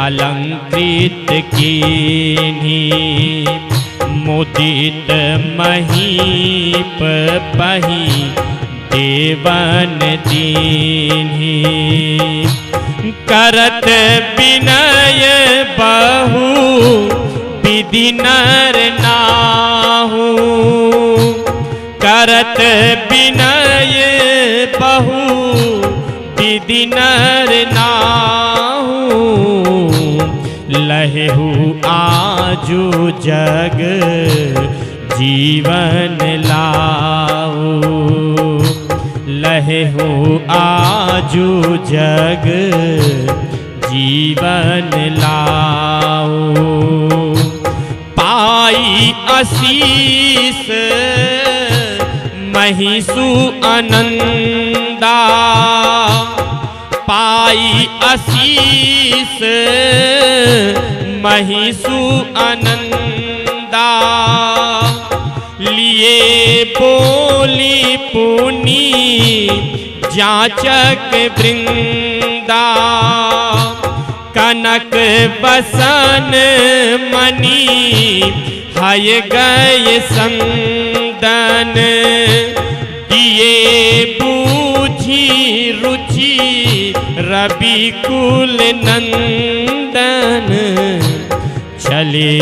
अलंकृत कीन्ही, मुदित महीप पही देवन दीन्ही, करत विनय बहु विधि नर नाहु, करत विनय बहु विधि नर नाहु, लहु आजु जग जीवन लाऊ, लहु आजु जग जीवन लाऊ। पाई आशीष महिषु आनंदा, पाई आशीष महिषु आनंदा, लिए बोली पुनी जाचक वृंदा, कनक बसन मणि हय गए संदन, दिए बूझी रुचि रवि कुल नंदन चले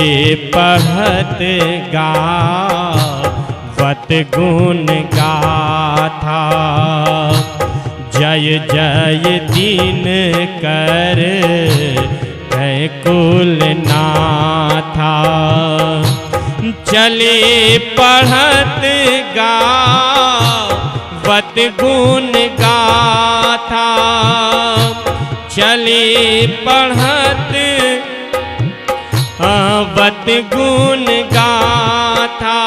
पढ़त गावत गुण गाथा। जय जय दिन कर कुल नाथा। चले पढ़त गावत गुण गाथा। चले पढ़त वत गुण गाथा।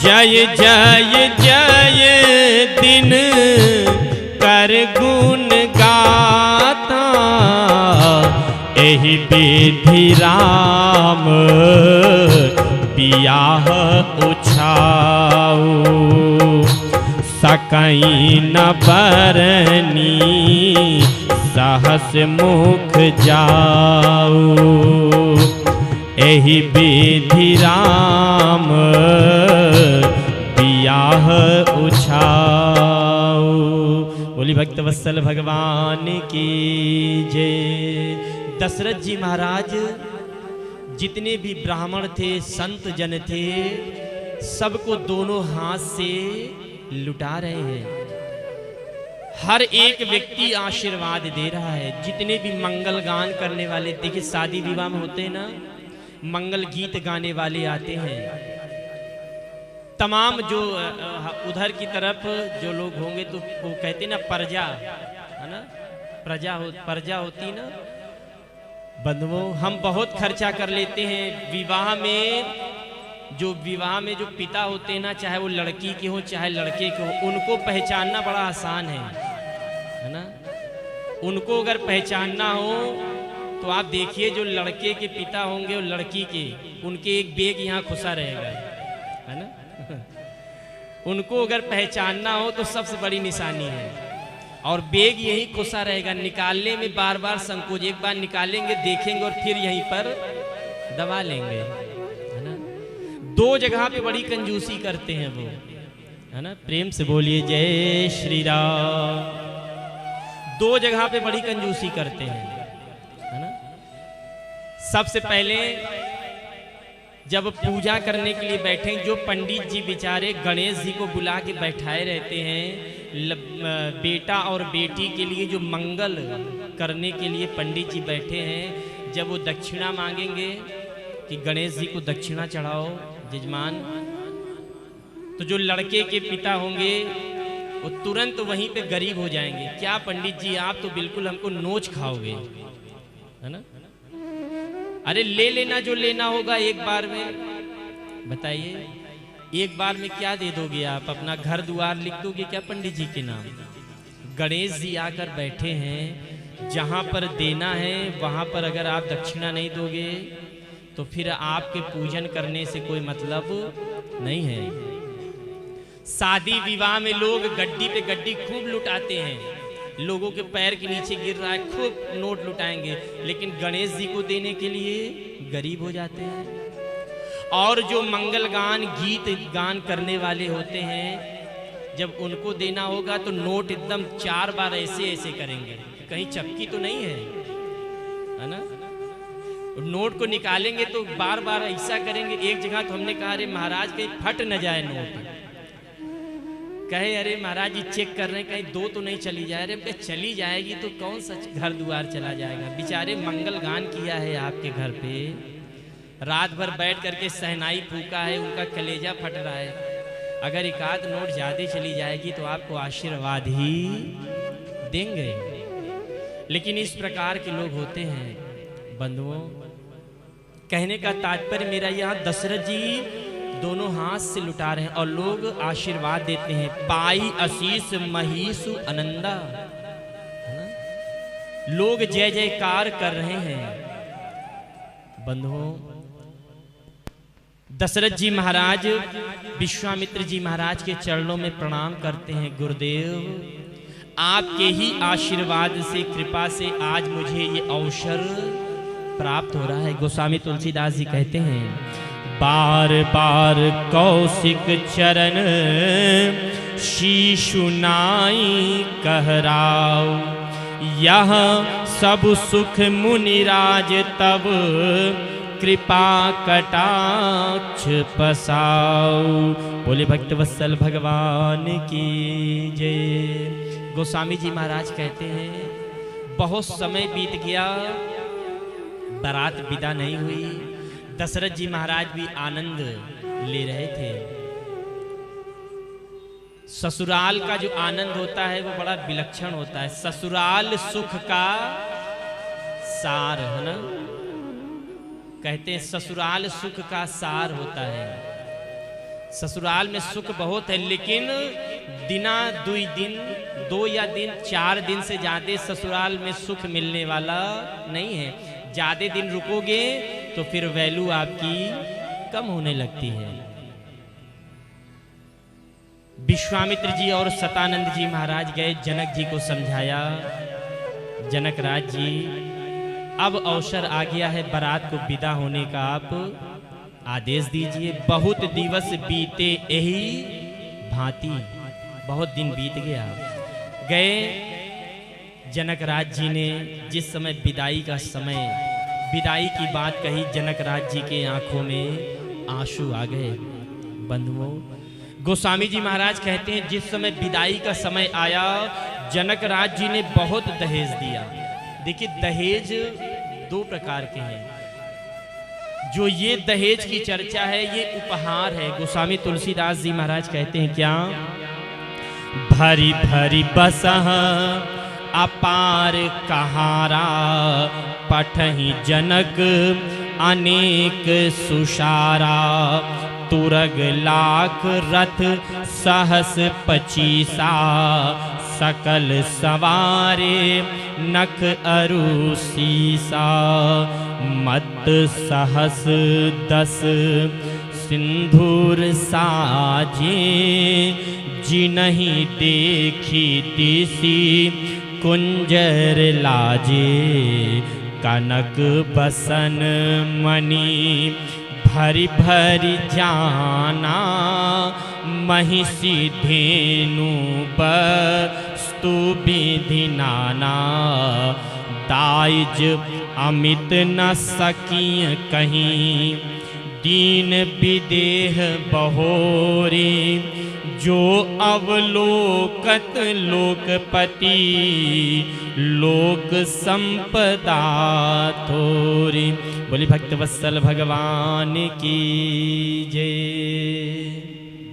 जय जय जय दिन कर गुण गाथा। एहि विधि राम बियाह उछाऊ। सकई न बरनी सहस मुख जाऊ। एहि विधि राम बियाह उछाऊ। बोली भक्तवत्सल भगवान की जय। दशरथ जी महाराज जितने भी ब्राह्मण थे, संत जन थे, सबको दोनों हाथ से लुटा रहे हैं। हर एक व्यक्ति आशीर्वाद दे रहा है। जितने भी मंगल गान करने वाले, देखिए शादी विवाह में होते हैं ना, मंगल गीत गाने वाले आते हैं। तमाम जो उधर की तरफ जो लोग होंगे तो वो कहते ना प्रजा, है ना, प्रजा होती ना। बंधुओं, हम बहुत खर्चा कर लेते हैं विवाह में। जो पिता होते हैं ना, चाहे वो लड़की के हो चाहे लड़के के हो, उनको पहचानना बड़ा आसान है ना। उनको अगर पहचानना हो तो आप देखिए, जो लड़के के पिता होंगे और लड़की के, उनके एक बेग यहाँ खुसा रहेगा, है ना। उनको अगर पहचानना हो तो सबसे बड़ी निशानी है, और बेग यही खुसा रहेगा। निकालने में बार बार संकोच, एक बार निकालेंगे देखेंगे और फिर यहीं पर दबा लेंगे, है ना। दो जगह पे बड़ी कंजूसी करते हैं वो, है ना। प्रेम से बोलिए जय श्री राम। दो जगह पे बड़ी कंजूसी करते हैं, है ना। सबसे पहले जब पूजा करने के लिए बैठे, जो पंडित जी बेचारे गणेश जी को बुला के बैठाए रहते हैं, बेटा और बेटी के लिए जो मंगल करने के लिए पंडित जी बैठे हैं, जब वो दक्षिणा मांगेंगे कि गणेश जी को दक्षिणा चढ़ाओ जजमान, तो जो लड़के के पिता होंगे वो तुरंत वहीं पे गरीब हो जाएंगे। क्या पंडित जी, आप तो बिल्कुल हमको नोच खाओगे, है ना। अरे ले लेना जो लेना होगा एक बार में। बताइए, एक बार में क्या दे दोगे आप? अपना घर द्वार लिख दोगे क्या पंडित जी के नाम? गणेश जी आकर बैठे हैं, जहाँ पर देना है वहाँ पर अगर आप दक्षिणा नहीं दोगे तो फिर आपके पूजन करने से कोई मतलब नहीं है। शादी विवाह में लोग गड्डी पे गड्डी खूब लुटाते हैं, लोगों के पैर के नीचे गिर रहा है, खूब नोट लुटाएंगे, लेकिन गणेश जी को देने के लिए गरीब हो जाते हैं। और जो मंगल गान गीत गान करने वाले होते हैं, जब उनको देना होगा तो नोट एकदम 4 बार ऐसे ऐसे करेंगे, कहीं चपकी तो नहीं है ना। नोट को निकालेंगे तो बार बार ऐसा करेंगे। एक जगह तो हमने कहा, अरे महाराज कहीं फट न जाए नोट। कहे, अरे महाराज जी चेक कर रहे हैं कहीं 2 तो नहीं चली जाए। अरे चली जाएगी तो कौन सा घर द्वार चला जाएगा। बेचारे मंगल गान किया है आपके घर पे, रात भर बैठ करके सहनाई फूका है, उनका कलेजा फट रहा है। अगर एक आध नोट ज्यादा चली जाएगी तो आपको आशीर्वाद ही देंगे। लेकिन इस प्रकार के लोग होते हैं बंधुओं। कहने का तात्पर्य मेरा, यहाँ दशरथ जी दोनों हाथ से लुटा रहे हैं और लोग आशीर्वाद देते हैं। पाई आशीष महीसु आनंदा, लोग जय जयकार कर रहे हैं बंधुओं। दशरथ जी महाराज विश्वामित्र जी महाराज के चरणों में प्रणाम करते हैं। गुरुदेव, आपके ही आशीर्वाद से, कृपा से आज मुझे ये अवसर प्राप्त हो रहा है। गोस्वामी तुलसीदास जी कहते हैं, बार बार कौशिक चरण शीशु नाई कहराओ, यह सब सुख मुनिराज तब कृपा कटाक्ष पसाऊ। बोले भक्त वत्सल भगवान की जय। गोस्वामी जी महाराज कहते हैं बहुत समय बीत गया, बारात विदा नहीं हुई। दशरथ जी महाराज भी आनंद ले रहे थे। ससुराल का जो आनंद होता है वो बड़ा विलक्षण होता है। ससुराल सुख का सार है ना, कहते हैं ससुराल सुख का सार होता है। ससुराल में सुख बहुत है, लेकिन दिना दुई दिन, 2 या दिन 4 दिन से ज्यादा ससुराल में सुख मिलने वाला नहीं है। ज्यादा दिन रुकोगे तो फिर वैल्यू आपकी कम होने लगती है। विश्वामित्र जी और सतानंद जी महाराज गए, जनक जी को समझाया, जनक राज जी अब अवसर आ गया है, बारात को विदा होने का आप आदेश दीजिए। बहुत दिवस बीते यही भांति, बहुत दिन बीत गया। गए जनक राज जी ने, जिस समय विदाई का समय, विदाई की बात कही, जनक राज जी के आंखों में आंसू आ गए। बंधुओं, गोस्वामी जी महाराज कहते हैं जिस समय विदाई का समय आया, जनक राज जी ने बहुत दहेज दिया। देखिए दहेज 2 प्रकार के हैं। जो ये दहेज की चर्चा है ये उपहार है। गोस्वामी तुलसीदास जी महाराज कहते हैं क्या, भरी भरी बसह अपार कहारा, पठहि जनक अनेक सुशारा, तुरग लाख रथ सहस 25, सकल सवारे नख अरु सीसा, मत सहस 10 सिंधुर साजे, जिनहि देखी तिसी कुंजर लाजे, कनक बसन मणि भरी भरी जाना, महिषी धेनु वस्तु विधि नाना, दाइज अमित न सकिय कहीं, दीन विदेह बहोरी, जो अवलोकत लोकपति, लोक संपदा थोरी। बोली भक्त वत्सल भगवान की जय।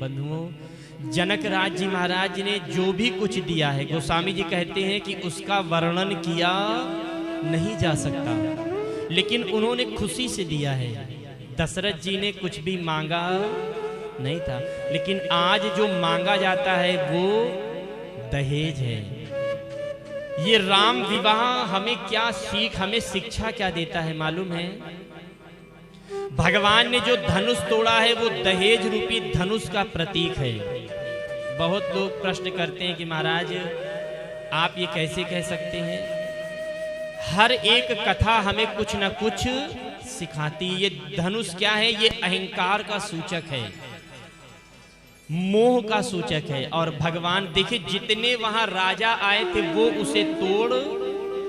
बंधुओं, जनक राज जी महाराज ने जो भी कुछ दिया है, गोस्वामी जी कहते हैं कि उसका वर्णन किया नहीं जा सकता, लेकिन उन्होंने खुशी से दिया है। दशरथ जी ने कुछ भी मांगा नहीं था, लेकिन आज जो मांगा जाता है वो दहेज है। ये राम विवाह हमें क्या सीख, हमें शिक्षा क्या देता है मालूम है? भगवान ने जो धनुष तोड़ा है वो दहेज रूपी धनुष का प्रतीक है। बहुत लोग प्रश्न करते हैं कि महाराज आप ये कैसे कह सकते हैं? हर एक कथा हमें कुछ न कुछ सिखाती। ये धनुष क्या है? ये अहंकार का सूचक है, मोह का सूचक है। और भगवान देखिए जितने वहां राजा आए थे वो उसे तोड़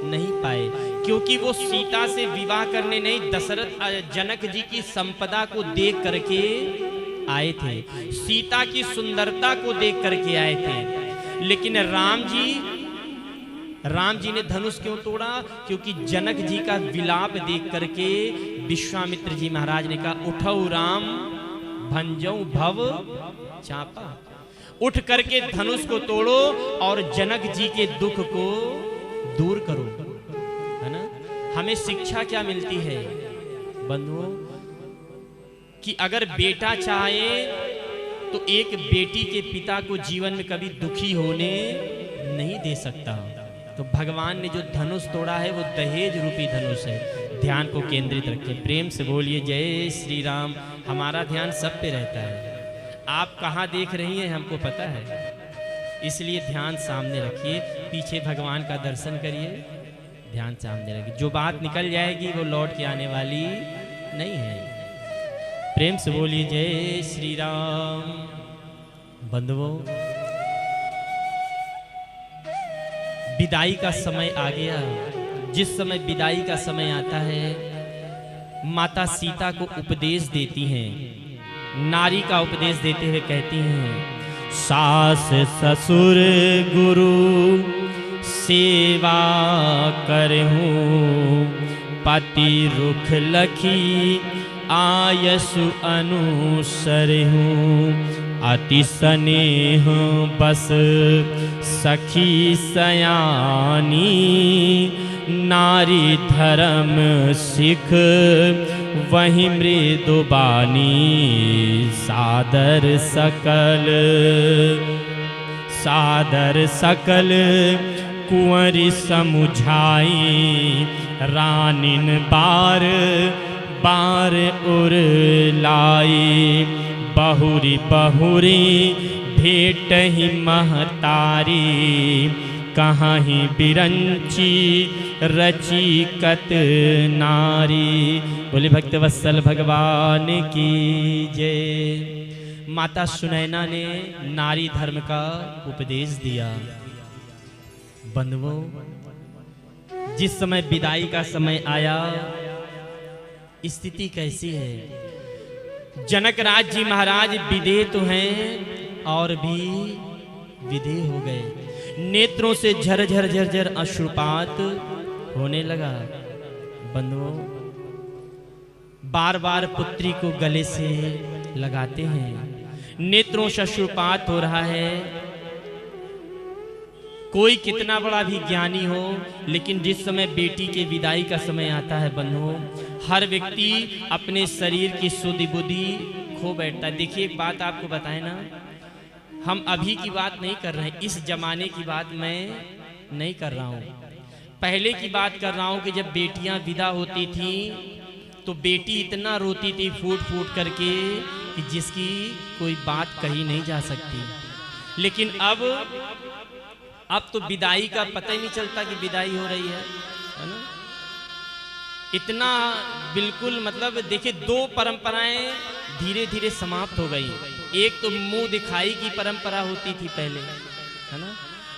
नहीं पाए, क्योंकि वो सीता से विवाह करने नहीं, दशरथ जनक जी की संपदा को देख करके आए थे, सीता की सुंदरता को देख करके आए थे। लेकिन राम जी ने धनुष क्यों तोड़ा? क्योंकि जनक जी का विलाप देख करके विश्वामित्र जी महाराज ने कहा उठौ राम भंजऊ भव चापा, उठ करके धनुष को तोड़ो और जनक जी के दुख को दूर करो, है ना। हमें शिक्षा क्या मिलती है बंधुओं, कि अगर बेटा चाहे तो एक बेटी के पिता को जीवन में कभी दुखी होने नहीं दे सकता। तो भगवान ने जो धनुष तोड़ा है वो दहेज रूपी धनुष है। ध्यान को केंद्रित रखें, प्रेम से बोलिए जय श्री राम। हमारा ध्यान सब पे रहता है, आप कहाँ देख रही हैं हमको पता है, इसलिए ध्यान सामने रखिए, पीछे भगवान का दर्शन करिए, ध्यान सामने रखिए। जो बात निकल जाएगी वो लौट के आने वाली नहीं है। प्रेम से बोलिए जय श्री राम। बंधुओं, विदाई का समय आ गया। जिस समय विदाई का समय आता है, माता सीता को उपदेश देती हैं, नारी का उपदेश देते हुए कहती हैं, सास ससुर गुरु सेवा करहूँ, पति रुख लखी आयसु अनुसरहूँ, अति स्नेह बस सखी सयानी, नारी धर्म सिख वही मृदुबानी, सादर सकल कुंवरी समुझाई, रानिन बार बार उरलाई, बहुरी बहुरी भेट ही महतारी, कहाँ ही बिरंची रची कत नारी। बोले भक्तवत्सल भगवान की जय। माता सुनैना ने नारी धर्म का उपदेश दिया। बंधुओं, जिस समय विदाई का समय आया, स्थिति कैसी है? जनक राज जी महाराज विदेह तो हैं और भी विदेह हो गए। नेत्रों से झरझर झरझर अश्रुपात होने लगा। बंधुओं, बार बार पुत्री को गले से लगाते हैं, नेत्रों से अश्रुपात हो रहा है। कोई कितना बड़ा भी ज्ञानी हो, लेकिन जिस समय बेटी के विदाई का समय आता है बंधुओं, हर व्यक्ति अपने शरीर की शुद्धि बुद्धि खो बैठता है। देखिए, एक बात आपको बताएं ना, हम अभी की बात नहीं कर रहे हैं, इस जमाने की बात मैं नहीं कर रहा हूँ, पहले की बात कर रहा हूँ कि जब बेटियां विदा होती थी तो बेटी इतना रोती थी फूट फूट करके कि जिसकी कोई बात कही नहीं जा सकती। लेकिन अब तो विदाई का पता ही नहीं चलता कि विदाई हो रही है ना। इतना बिल्कुल, मतलब देखिए, दो परंपराएं धीरे धीरे समाप्त हो गई। एक तो मुंह दिखाई की परंपरा होती थी पहले, है ना।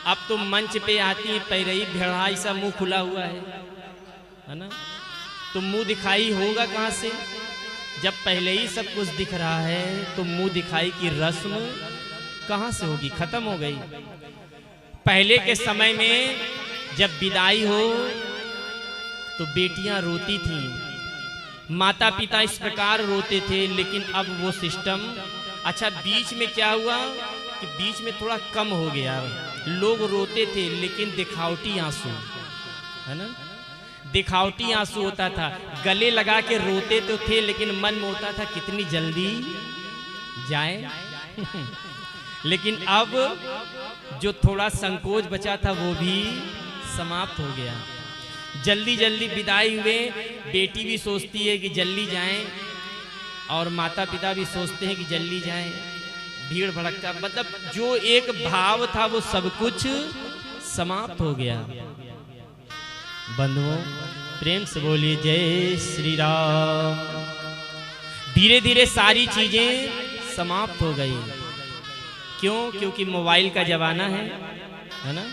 अब तो मंच पे आती है पैरई भेड़ा, ऐसा मुंह खुला हुआ है ना। तो मुंह दिखाई होगा कहाँ से? जब पहले ही सब कुछ दिख रहा है तो मुंह दिखाई की रस्म कहाँ से होगी? खत्म हो गई। पहले के समय में जब विदाई हो तो बेटियां रोती थीं, माता पिता इस प्रकार रोते थे। लेकिन अब वो सिस्टम, अच्छा बीच में क्या हुआ कि बीच में थोड़ा कम हो गया। लोग रोते थे लेकिन दिखावटी आंसू, है ना, दिखावटी आंसू होता था। गले लगा के रोते तो थे लेकिन मन में होता था कितनी जल्दी जाए। लेकिन अब जो थोड़ा संकोच बचा था वो भी समाप्त हो गया। जल्दी जल्दी विदाई हुए, बेटी भी सोचती है कि जल्दी जाएं और माता पिता भी सोचते हैं कि जल्दी जाएं। भीड़ भड़का, मतलब जो एक भाव था वो सब कुछ समाप्त हो गया। बंधुओं, प्रेम से बोलिए जय श्री राम। धीरे धीरे सारी चीजें समाप्त हो गई। क्यों? क्योंकि मोबाइल का जमाना है ना।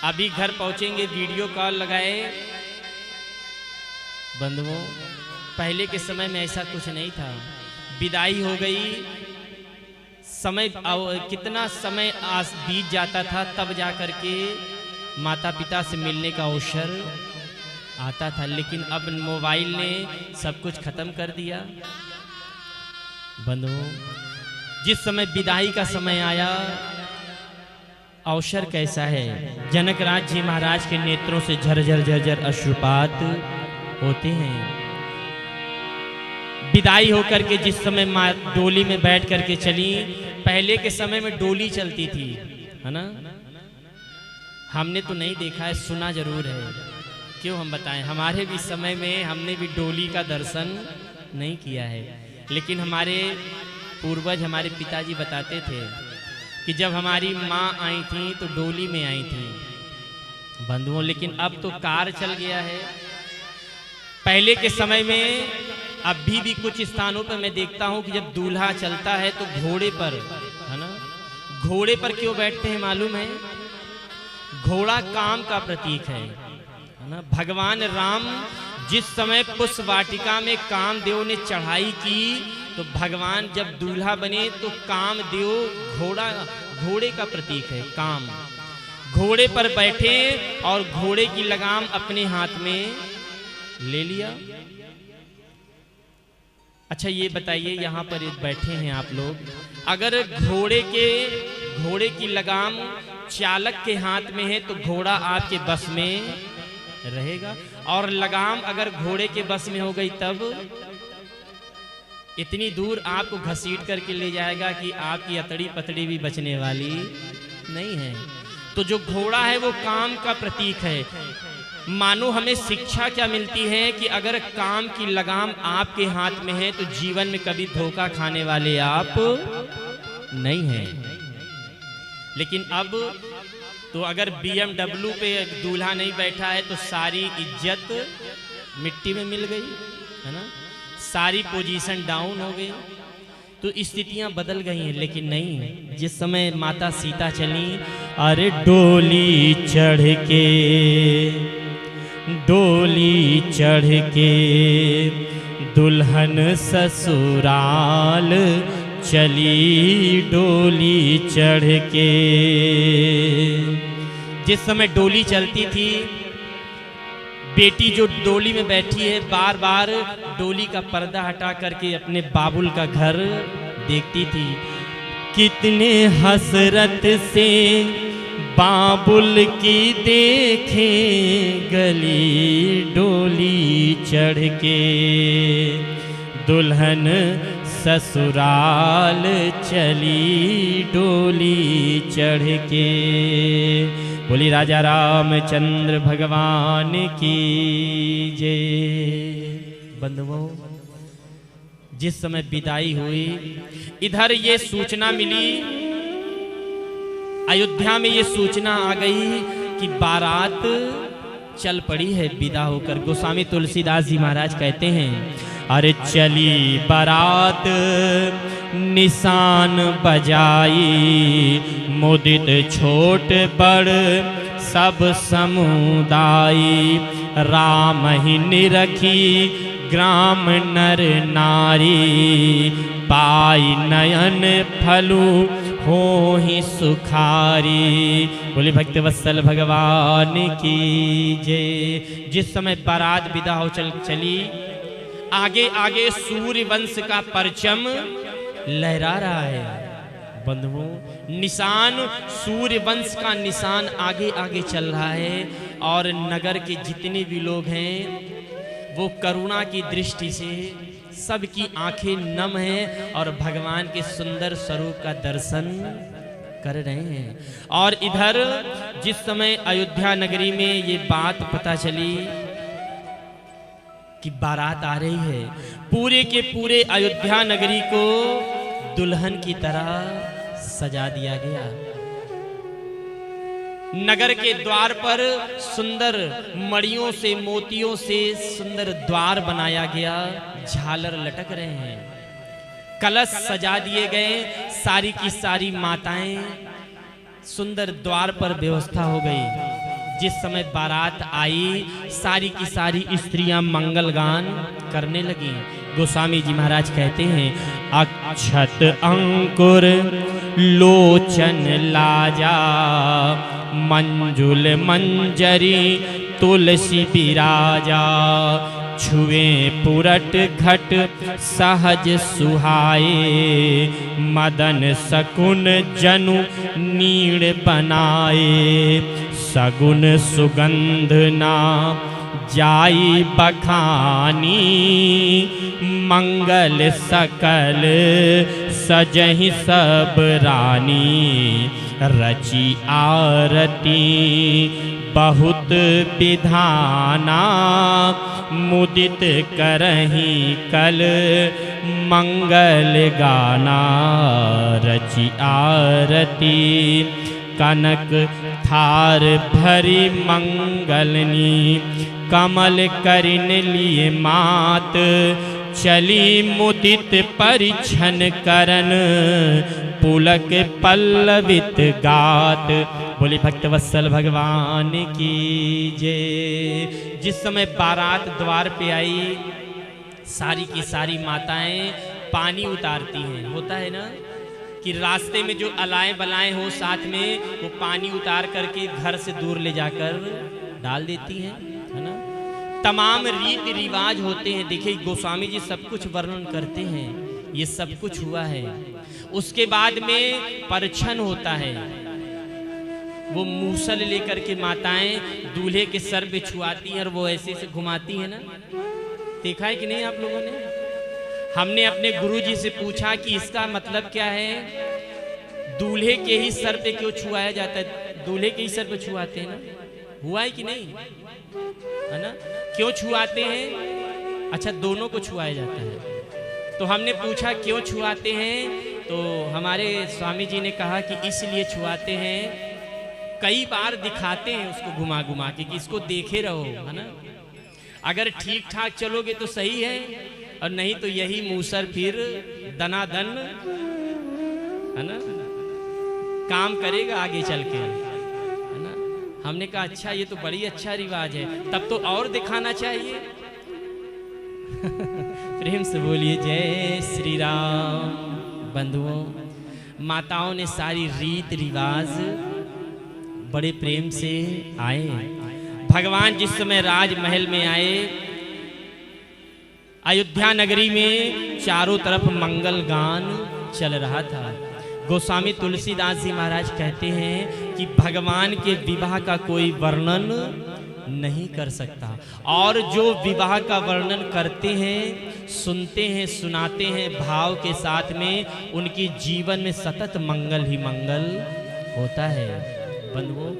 अभी घर पहुंचेंगे, वीडियो कॉल लगाए। बंधुओं, पहले के समय में ऐसा कुछ नहीं था। विदाई हो गई, समय कितना समय बीत जाता था, तब जा कर के माता पिता से मिलने का अवसर आता था। लेकिन अब मोबाइल ने सब कुछ खत्म कर दिया। बंधुओं, जिस समय विदाई का समय आया, अवसर कैसा है। जनक राज जी महाराज के नेत्रों से झरझर झरझर अश्रुपात होते हैं। विदाई होकर के जिस समय माँ डोली में बैठ करके चली, पहले के समय में डोली चलती थी, है ना। हमने तो नहीं देखा है, सुना जरूर है। क्यों हम बताएं, हमारे भी समय में हमने भी डोली का दर्शन नहीं किया है। लेकिन हमारे पूर्वज, हमारे पिताजी बताते थे कि जब हमारी माँ आई थी तो डोली में आई थी। बंधुओं, लेकिन अब तो कार चल गया है। पहले के समय में अभी भी कुछ स्थानों पर मैं देखता हूँ कि जब दूल्हा चलता है तो घोड़े पर, है ना, घोड़े पर क्यों बैठते हैं मालूम है? घोड़ा काम का प्रतीक है ना। भगवान राम जिस समय पुष्प वाटिका में कामदेव ने चढ़ाई की, तो भगवान जब दूल्हा बने तो कामदेव घोड़े का प्रतीक है। काम घोड़े पर बैठे और घोड़े की लगाम अपने हाथ में ले लिया। अच्छा ये बताइए, यहाँ पर बैठे हैं आप लोग, अगर घोड़े की लगाम चालक के हाथ में है तो घोड़ा आपके बस में रहेगा, और लगाम अगर घोड़े के बस में हो गई तब इतनी दूर आपको घसीट करके ले जाएगा कि आपकी अतड़ी पतड़ी भी बचने वाली नहीं है। तो जो घोड़ा है वो काम का प्रतीक है। मानो हमें शिक्षा क्या मिलती है कि अगर काम की लगाम आपके हाथ में है तो जीवन में कभी धोखा खाने वाले आप नहीं हैं। लेकिन अब तो अगर BMW पे दूल्हा नहीं बैठा है तो सारी इज्जत मिट्टी में मिल गई है ना, सारी पोजीशन डाउन हो गई। तो स्थितियां बदल गई हैं, लेकिन नहीं, जिस समय माता सीता चली, अरे डोली चढ़ के दुल्हन ससुराल चली, डोली चढ़ के। जिस समय डोली चलती थी, बेटी जो डोली में बैठी है बार बार डोली का पर्दा हटा करके अपने बाबुल का घर देखती थी। कितने हसरत से बाबुल की देखे गली, डोली चढ़ के दुल्हन ससुराल चली, डोली चढ़ के। बोली राजा रामचंद्र भगवान की जय। बंधुओं, जिस समय विदाई हुई, इधर ये सूचना मिली, अयोध्या में ये सूचना आ गई कि बारात चल पड़ी है विदा होकर। गोस्वामी तुलसीदास जी महाराज कहते हैं, अरे चली बारात निशान बजाई, मुदित छोट बड़ सब समुदाय, राम ही निरखी ग्राम नर नारी, पाई नयन फलू हो ही सुखारी। बोले भक्त वत्सल भगवान की जय। जिस समय बारात विदा हो चली, आगे आगे सूर्य वंश का परचम लहरा रहा है। बंधुओं, निशान सूर्य वंश का निशान आगे आगे चल रहा है, और नगर के जितने भी लोग हैं वो करुणा की दृष्टि से सबकी आंखें नम हैं और भगवान के सुंदर स्वरूप का दर्शन कर रहे हैं। और इधर जिस समय अयोध्या नगरी में ये बात पता चली कि बारात आ रही है, पूरे के पूरे अयोध्या नगरी को दुल्हन की तरह सजा दिया गया। नगर के द्वार पर सुंदर मड़ियों से, मोतियों से सुंदर द्वार बनाया गया, झालर लटक रहे हैं, कलश सजा दिए गए, सारी की सारी माताएं, सुंदर द्वार पर व्यवस्था हो गई। जिस समय बारात आई, सारी की सारी स्त्रियां मंगल गान करने लगी। गोस्वामी जी महाराज कहते हैं, अक्षत अंकुर लोचन लाजा, मंजुल मंजरी तुलसी बिराजा, छुए पुरट घट सहज सुहाए, मदन सकुन जनु नीड़ बनाए, सगुन सुगंध ना जाई बखानी, मंगल सकल सजहि सब रानी, रची आरती बहुत विधाना, मुदित करही कल मंगल गाना, रची आरती कनक थार भरी मंगलनी, कमल करिन लिए मात, चली मुदित परिछन करन, पुलक पल्लवित गात। बोले भक्त वत्सल भगवान की जय। जिस समय बारात द्वार पे आई, सारी की सारी माताएं पानी उतारती हैं। होता है ना कि रास्ते में जो अलाएं बलाएं हो साथ में, वो पानी उतार करके घर से दूर ले जाकर डाल देती हैं, है ना। तमाम रीति रिवाज होते हैं। देखिए गोस्वामी जी सब कुछ वर्णन करते हैं, ये सब कुछ हुआ है। उसके बाद में परछन होता है, वो मूसल लेकर के माताएं दूल्हे के सर पे छुआती हैं और वो ऐसे से घुमाती है ना। देखा है कि नहीं आप लोगों ने? हमने अपने गुरुजी से पूछा कि इसका मतलब क्या है, दूल्हे के ही सर पे क्यों छुआया जाता है? दूल्हे के ही सर पे छुआते हैं ना, हुआ है कि नहीं, है ना? क्यों छुआते हैं? अच्छा, दोनों को छुआया जाता है। तो हमने पूछा क्यों छुआते हैं, तो हमारे स्वामी जी ने कहा कि इसलिए छुआते हैं, कई बार दिखाते हैं उसको घुमा घुमा के कि इसको देखे रहो, है ना। अगर ठीक ठाक चलोगे तो सही है, और नहीं तो यही मूसर फिर दनादन, है ना, काम करेगा आगे चल के, है ना। हमने कहा अच्छा ये तो बड़ी अच्छा रिवाज है, तब तो और दिखाना चाहिए। प्रेम से बोलिए जय श्री राम। बंधुओं, माताओं ने सारी रीत रिवाज बड़े प्रेम से आए। भगवान जिस समय राजमहल में आए, अयोध्या नगरी में चारों तरफ मंगल गान चल रहा था। गोस्वामी तुलसीदास जी महाराज कहते हैं कि भगवान के विवाह का कोई वर्णन नहीं कर सकता, और जो विवाह का वर्णन करते हैं, सुनते हैं, सुनाते हैं भाव के साथ में, उनके जीवन में सतत मंगल ही मंगल होता है। बंधुओं,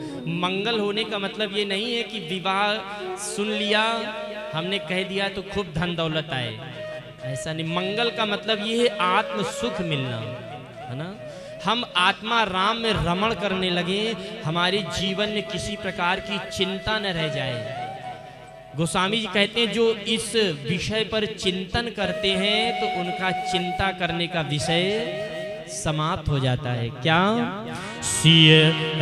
मंगल होने का मतलब ये नहीं है कि विवाह सुन लिया, हमने कह दिया तो खूब धन दौलत आए, ऐसा नहीं। मंगल का मतलब ये है आत्म सुख मिलना, है ना। हम आत्मा राम में रमण करने लगे, हमारे जीवन में किसी प्रकार की चिंता न रह जाए। गोस्वामी जी कहते हैं जो इस विषय पर चिंतन करते हैं तो उनका चिंता करने का विषय समाप्त हो जाता है। क्या? सिय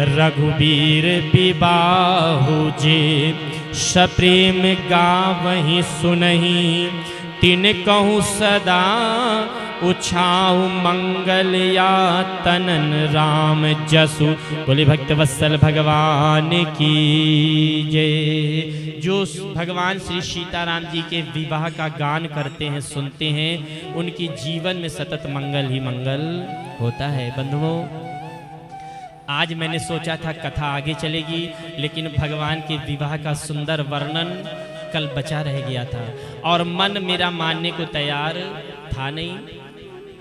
रघुबीर विबाहु जे, सप्रेम गावहि सुनहि, तिन कहूँ सदा उछाऊ मंगल या तनन राम जसु। बोले भक्त वत्सल भगवान की जय। जो भगवान श्री सीताराम जी के विवाह का गान करते हैं, सुनते हैं, उनके जीवन में सतत मंगल ही मंगल होता है। बंधुओं, आज मैंने सोचा था कथा आगे चलेगी, लेकिन भगवान के विवाह का सुंदर वर्णन कल बचा रह गया था और मन मेरा मानने को तैयार था नहीं।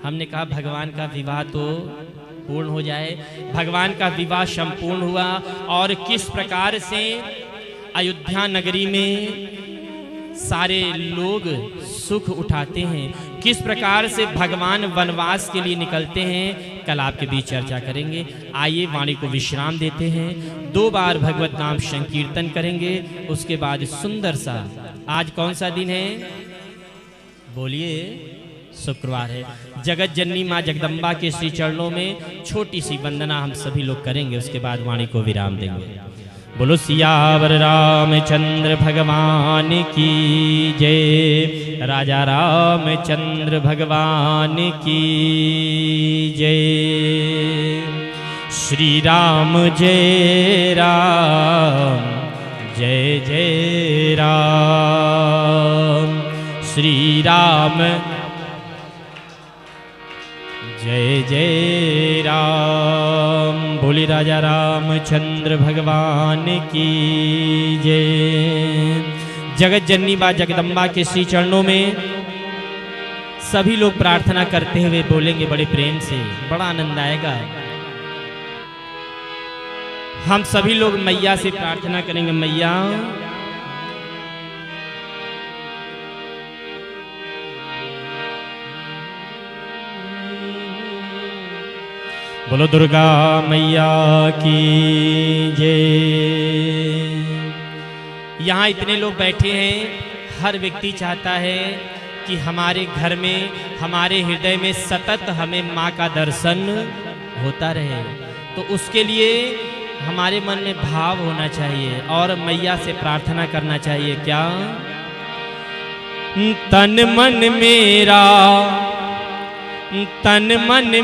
हमने कहा भगवान का विवाह तो पूर्ण हो जाए। भगवान का विवाह संपूर्ण हुआ, और किस प्रकार से अयोध्या नगरी में सारे लोग सुख उठाते हैं, किस प्रकार से भगवान वनवास के लिए निकलते हैं, कल आपके बीच चर्चा करेंगे। आइए वाणी को विश्राम देते हैं, 2 बार भगवत नाम संकीर्तन करेंगे, उसके बाद सुंदर सा, आज कौन सा दिन है? बोलिए, शुक्रवार है। जगत जननी माँ जगदम्बा के श्री चरणों में छोटी सी वंदना हम सभी लोग करेंगे, उसके बाद वाणी को विराम देंगे। बोलो सियावर रामचंद्र भगवान की जय। राजा रामचंद्र भगवान की जय। श्री राम जय राम, जय जय राम। श्री राम जय जय राम। बोले राजा रामचंद्र भगवान की जय। जगत जननी माँ जगदम्बा के श्री चरणों में सभी लोग प्रार्थना करते हुए बोलेंगे बड़े प्रेम से, बड़ा आनंद आएगा। हम सभी लोग मैया से प्रार्थना करेंगे, मैया बोलो दुर्गा मैया की जय। यहाँ इतने लोग बैठे हैं, हर व्यक्ति चाहता है कि हमारे घर में, हमारे हृदय में सतत हमें माँ का दर्शन होता रहे। तो उसके लिए हमारे मन में भाव होना चाहिए और मैया से प्रार्थना करना चाहिए। क्या? तन मन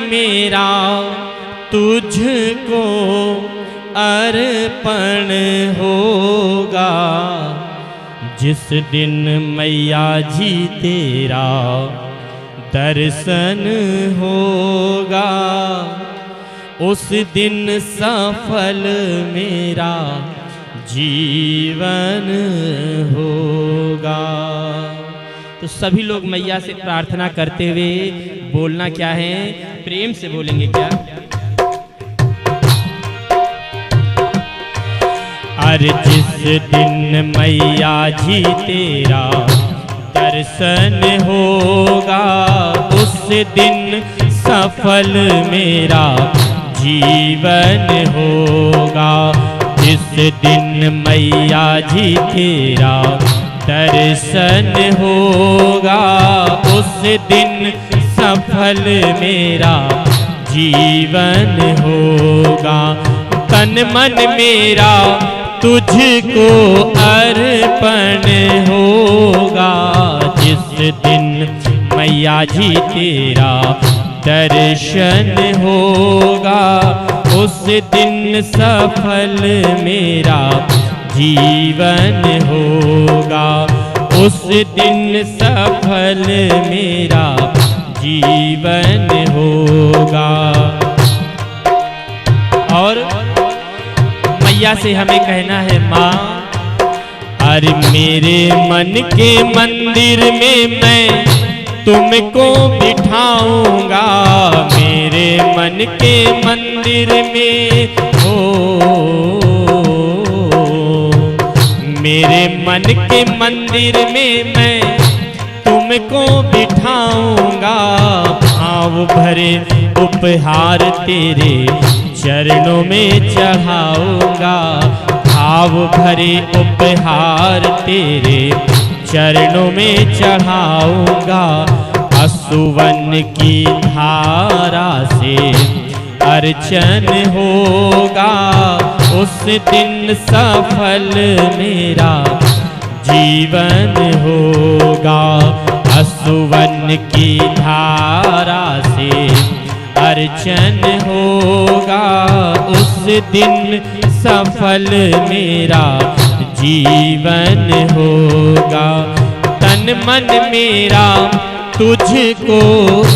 मेरा तुझको अर्पण होगा, जिस दिन मैया जी तेरा दर्शन होगा, उस दिन सफल मेरा जीवन होगा। तो सभी लोग मैया से प्रार्थना करते हुए बोलना क्या है? प्रेम से बोलेंगे क्या? अरे जिस दिन मैया जी तेरा दर्शन होगा, उस दिन सफल मेरा जीवन होगा। जिस दिन मैया जी तेरा दर्शन होगा, उस दिन सफल मेरा जीवन होगा। तन मन मेरा तुझको अर्पण होगा, जिस दिन मैया जी तेरा दर्शन होगा, उस दिन सफल मेरा जीवन होगा। उस दिन सफल मेरा जीवन होगा। और मैया से हमें कहना है, माँ अरे मेरे मन के मंदिर में मैं तुमको बिठाऊंगा, मेरे मन के मंदिर में मेरे मन के मंदिर में मैं तुमको बिठाऊंगा। भाव भरे उपहार तेरे चरणों में चढ़ाऊंगा, भाव भरे उपहार तेरे चरणों में चढ़ाऊंगा। असुवन की धारा से अर्चन होगा, उस दिन सफल मेरा जीवन होगा। असुवन की धारा से अर्चन होगा, उस दिन सफल मेरा जीवन होगा। तन मन मेरा तुझको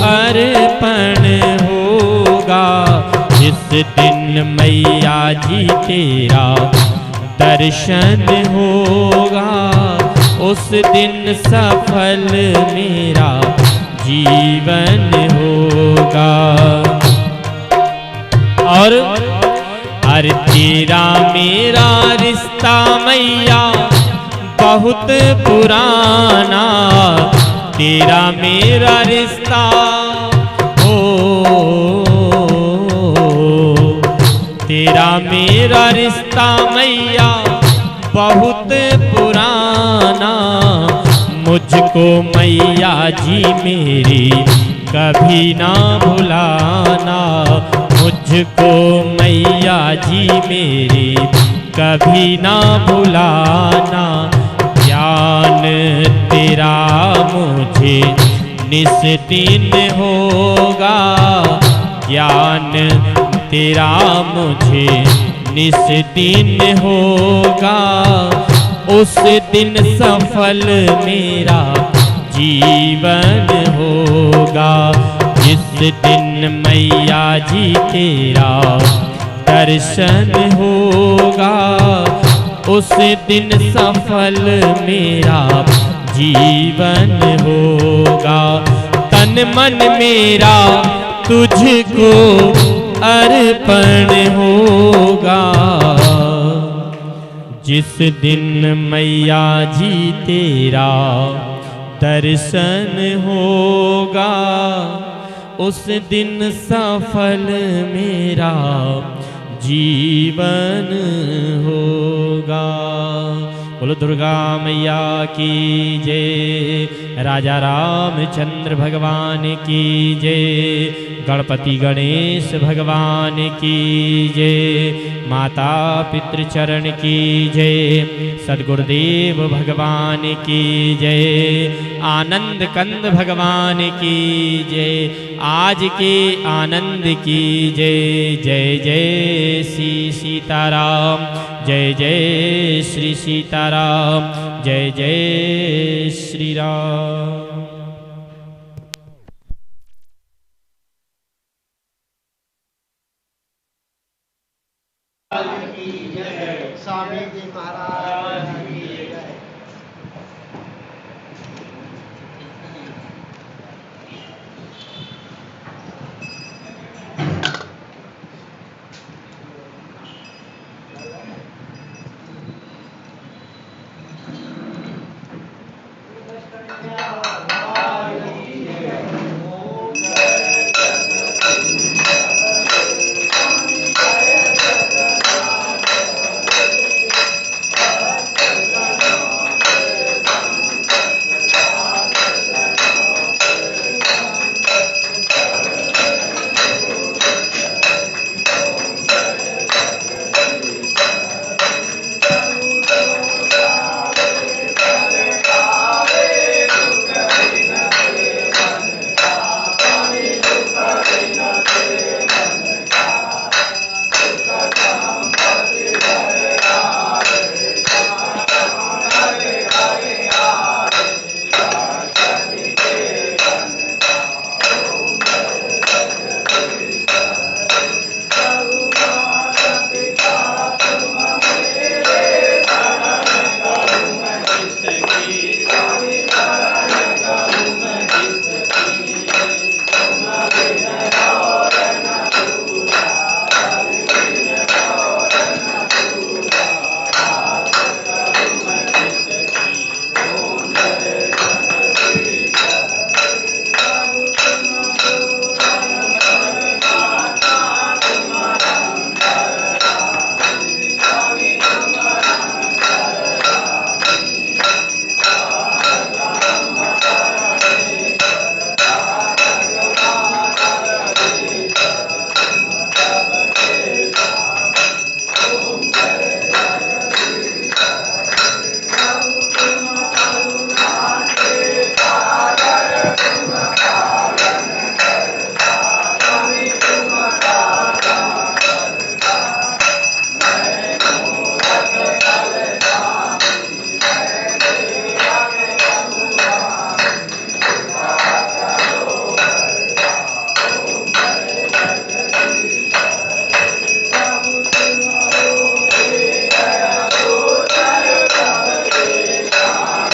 अर्पण होगा, जिस दिन मैया जी तेरा दर्शन होगा, उस दिन सफल मेरा जीवन होगा। और अरे तेरा मेरा रिश्ता मैया बहुत पुराना, तेरा मेरा रिश्ता तेरा मेरा रिश्ता मैया बहुत पुराना। मुझको मैया जी मेरी कभी ना भुलाना, मुझको मैया जी मेरी कभी ना भुलाना। ज्ञान तेरा मुझे निस्दिन होगा, ज्ञान तेरा मुझे निस्दिन होगा, उस दिन सफल मेरा जीवन होगा। जिस दिन मैया जी तेरा दर्शन होगा, उस दिन सफल मेरा जीवन होगा। तन मन मेरा तुझको अर्पण होगा, जिस दिन मैया जी तेरा दर्शन होगा, उस दिन सफल मेरा जीवन होगा। कुल दुर्गा मैया की जय। राजा रामचंद्र भगवान की जय। गणपति गणेश भगवान की जय। माता पितृचरण की जय। सद्गुरुदेव भगवान की जय। आनंद कंद भगवान की जय। आज के आनंद की जय। जय जय श्री सीताराम। जय जय श्री सीताराम। जय जय श्री राम। स्वामी जी महाराज की जय।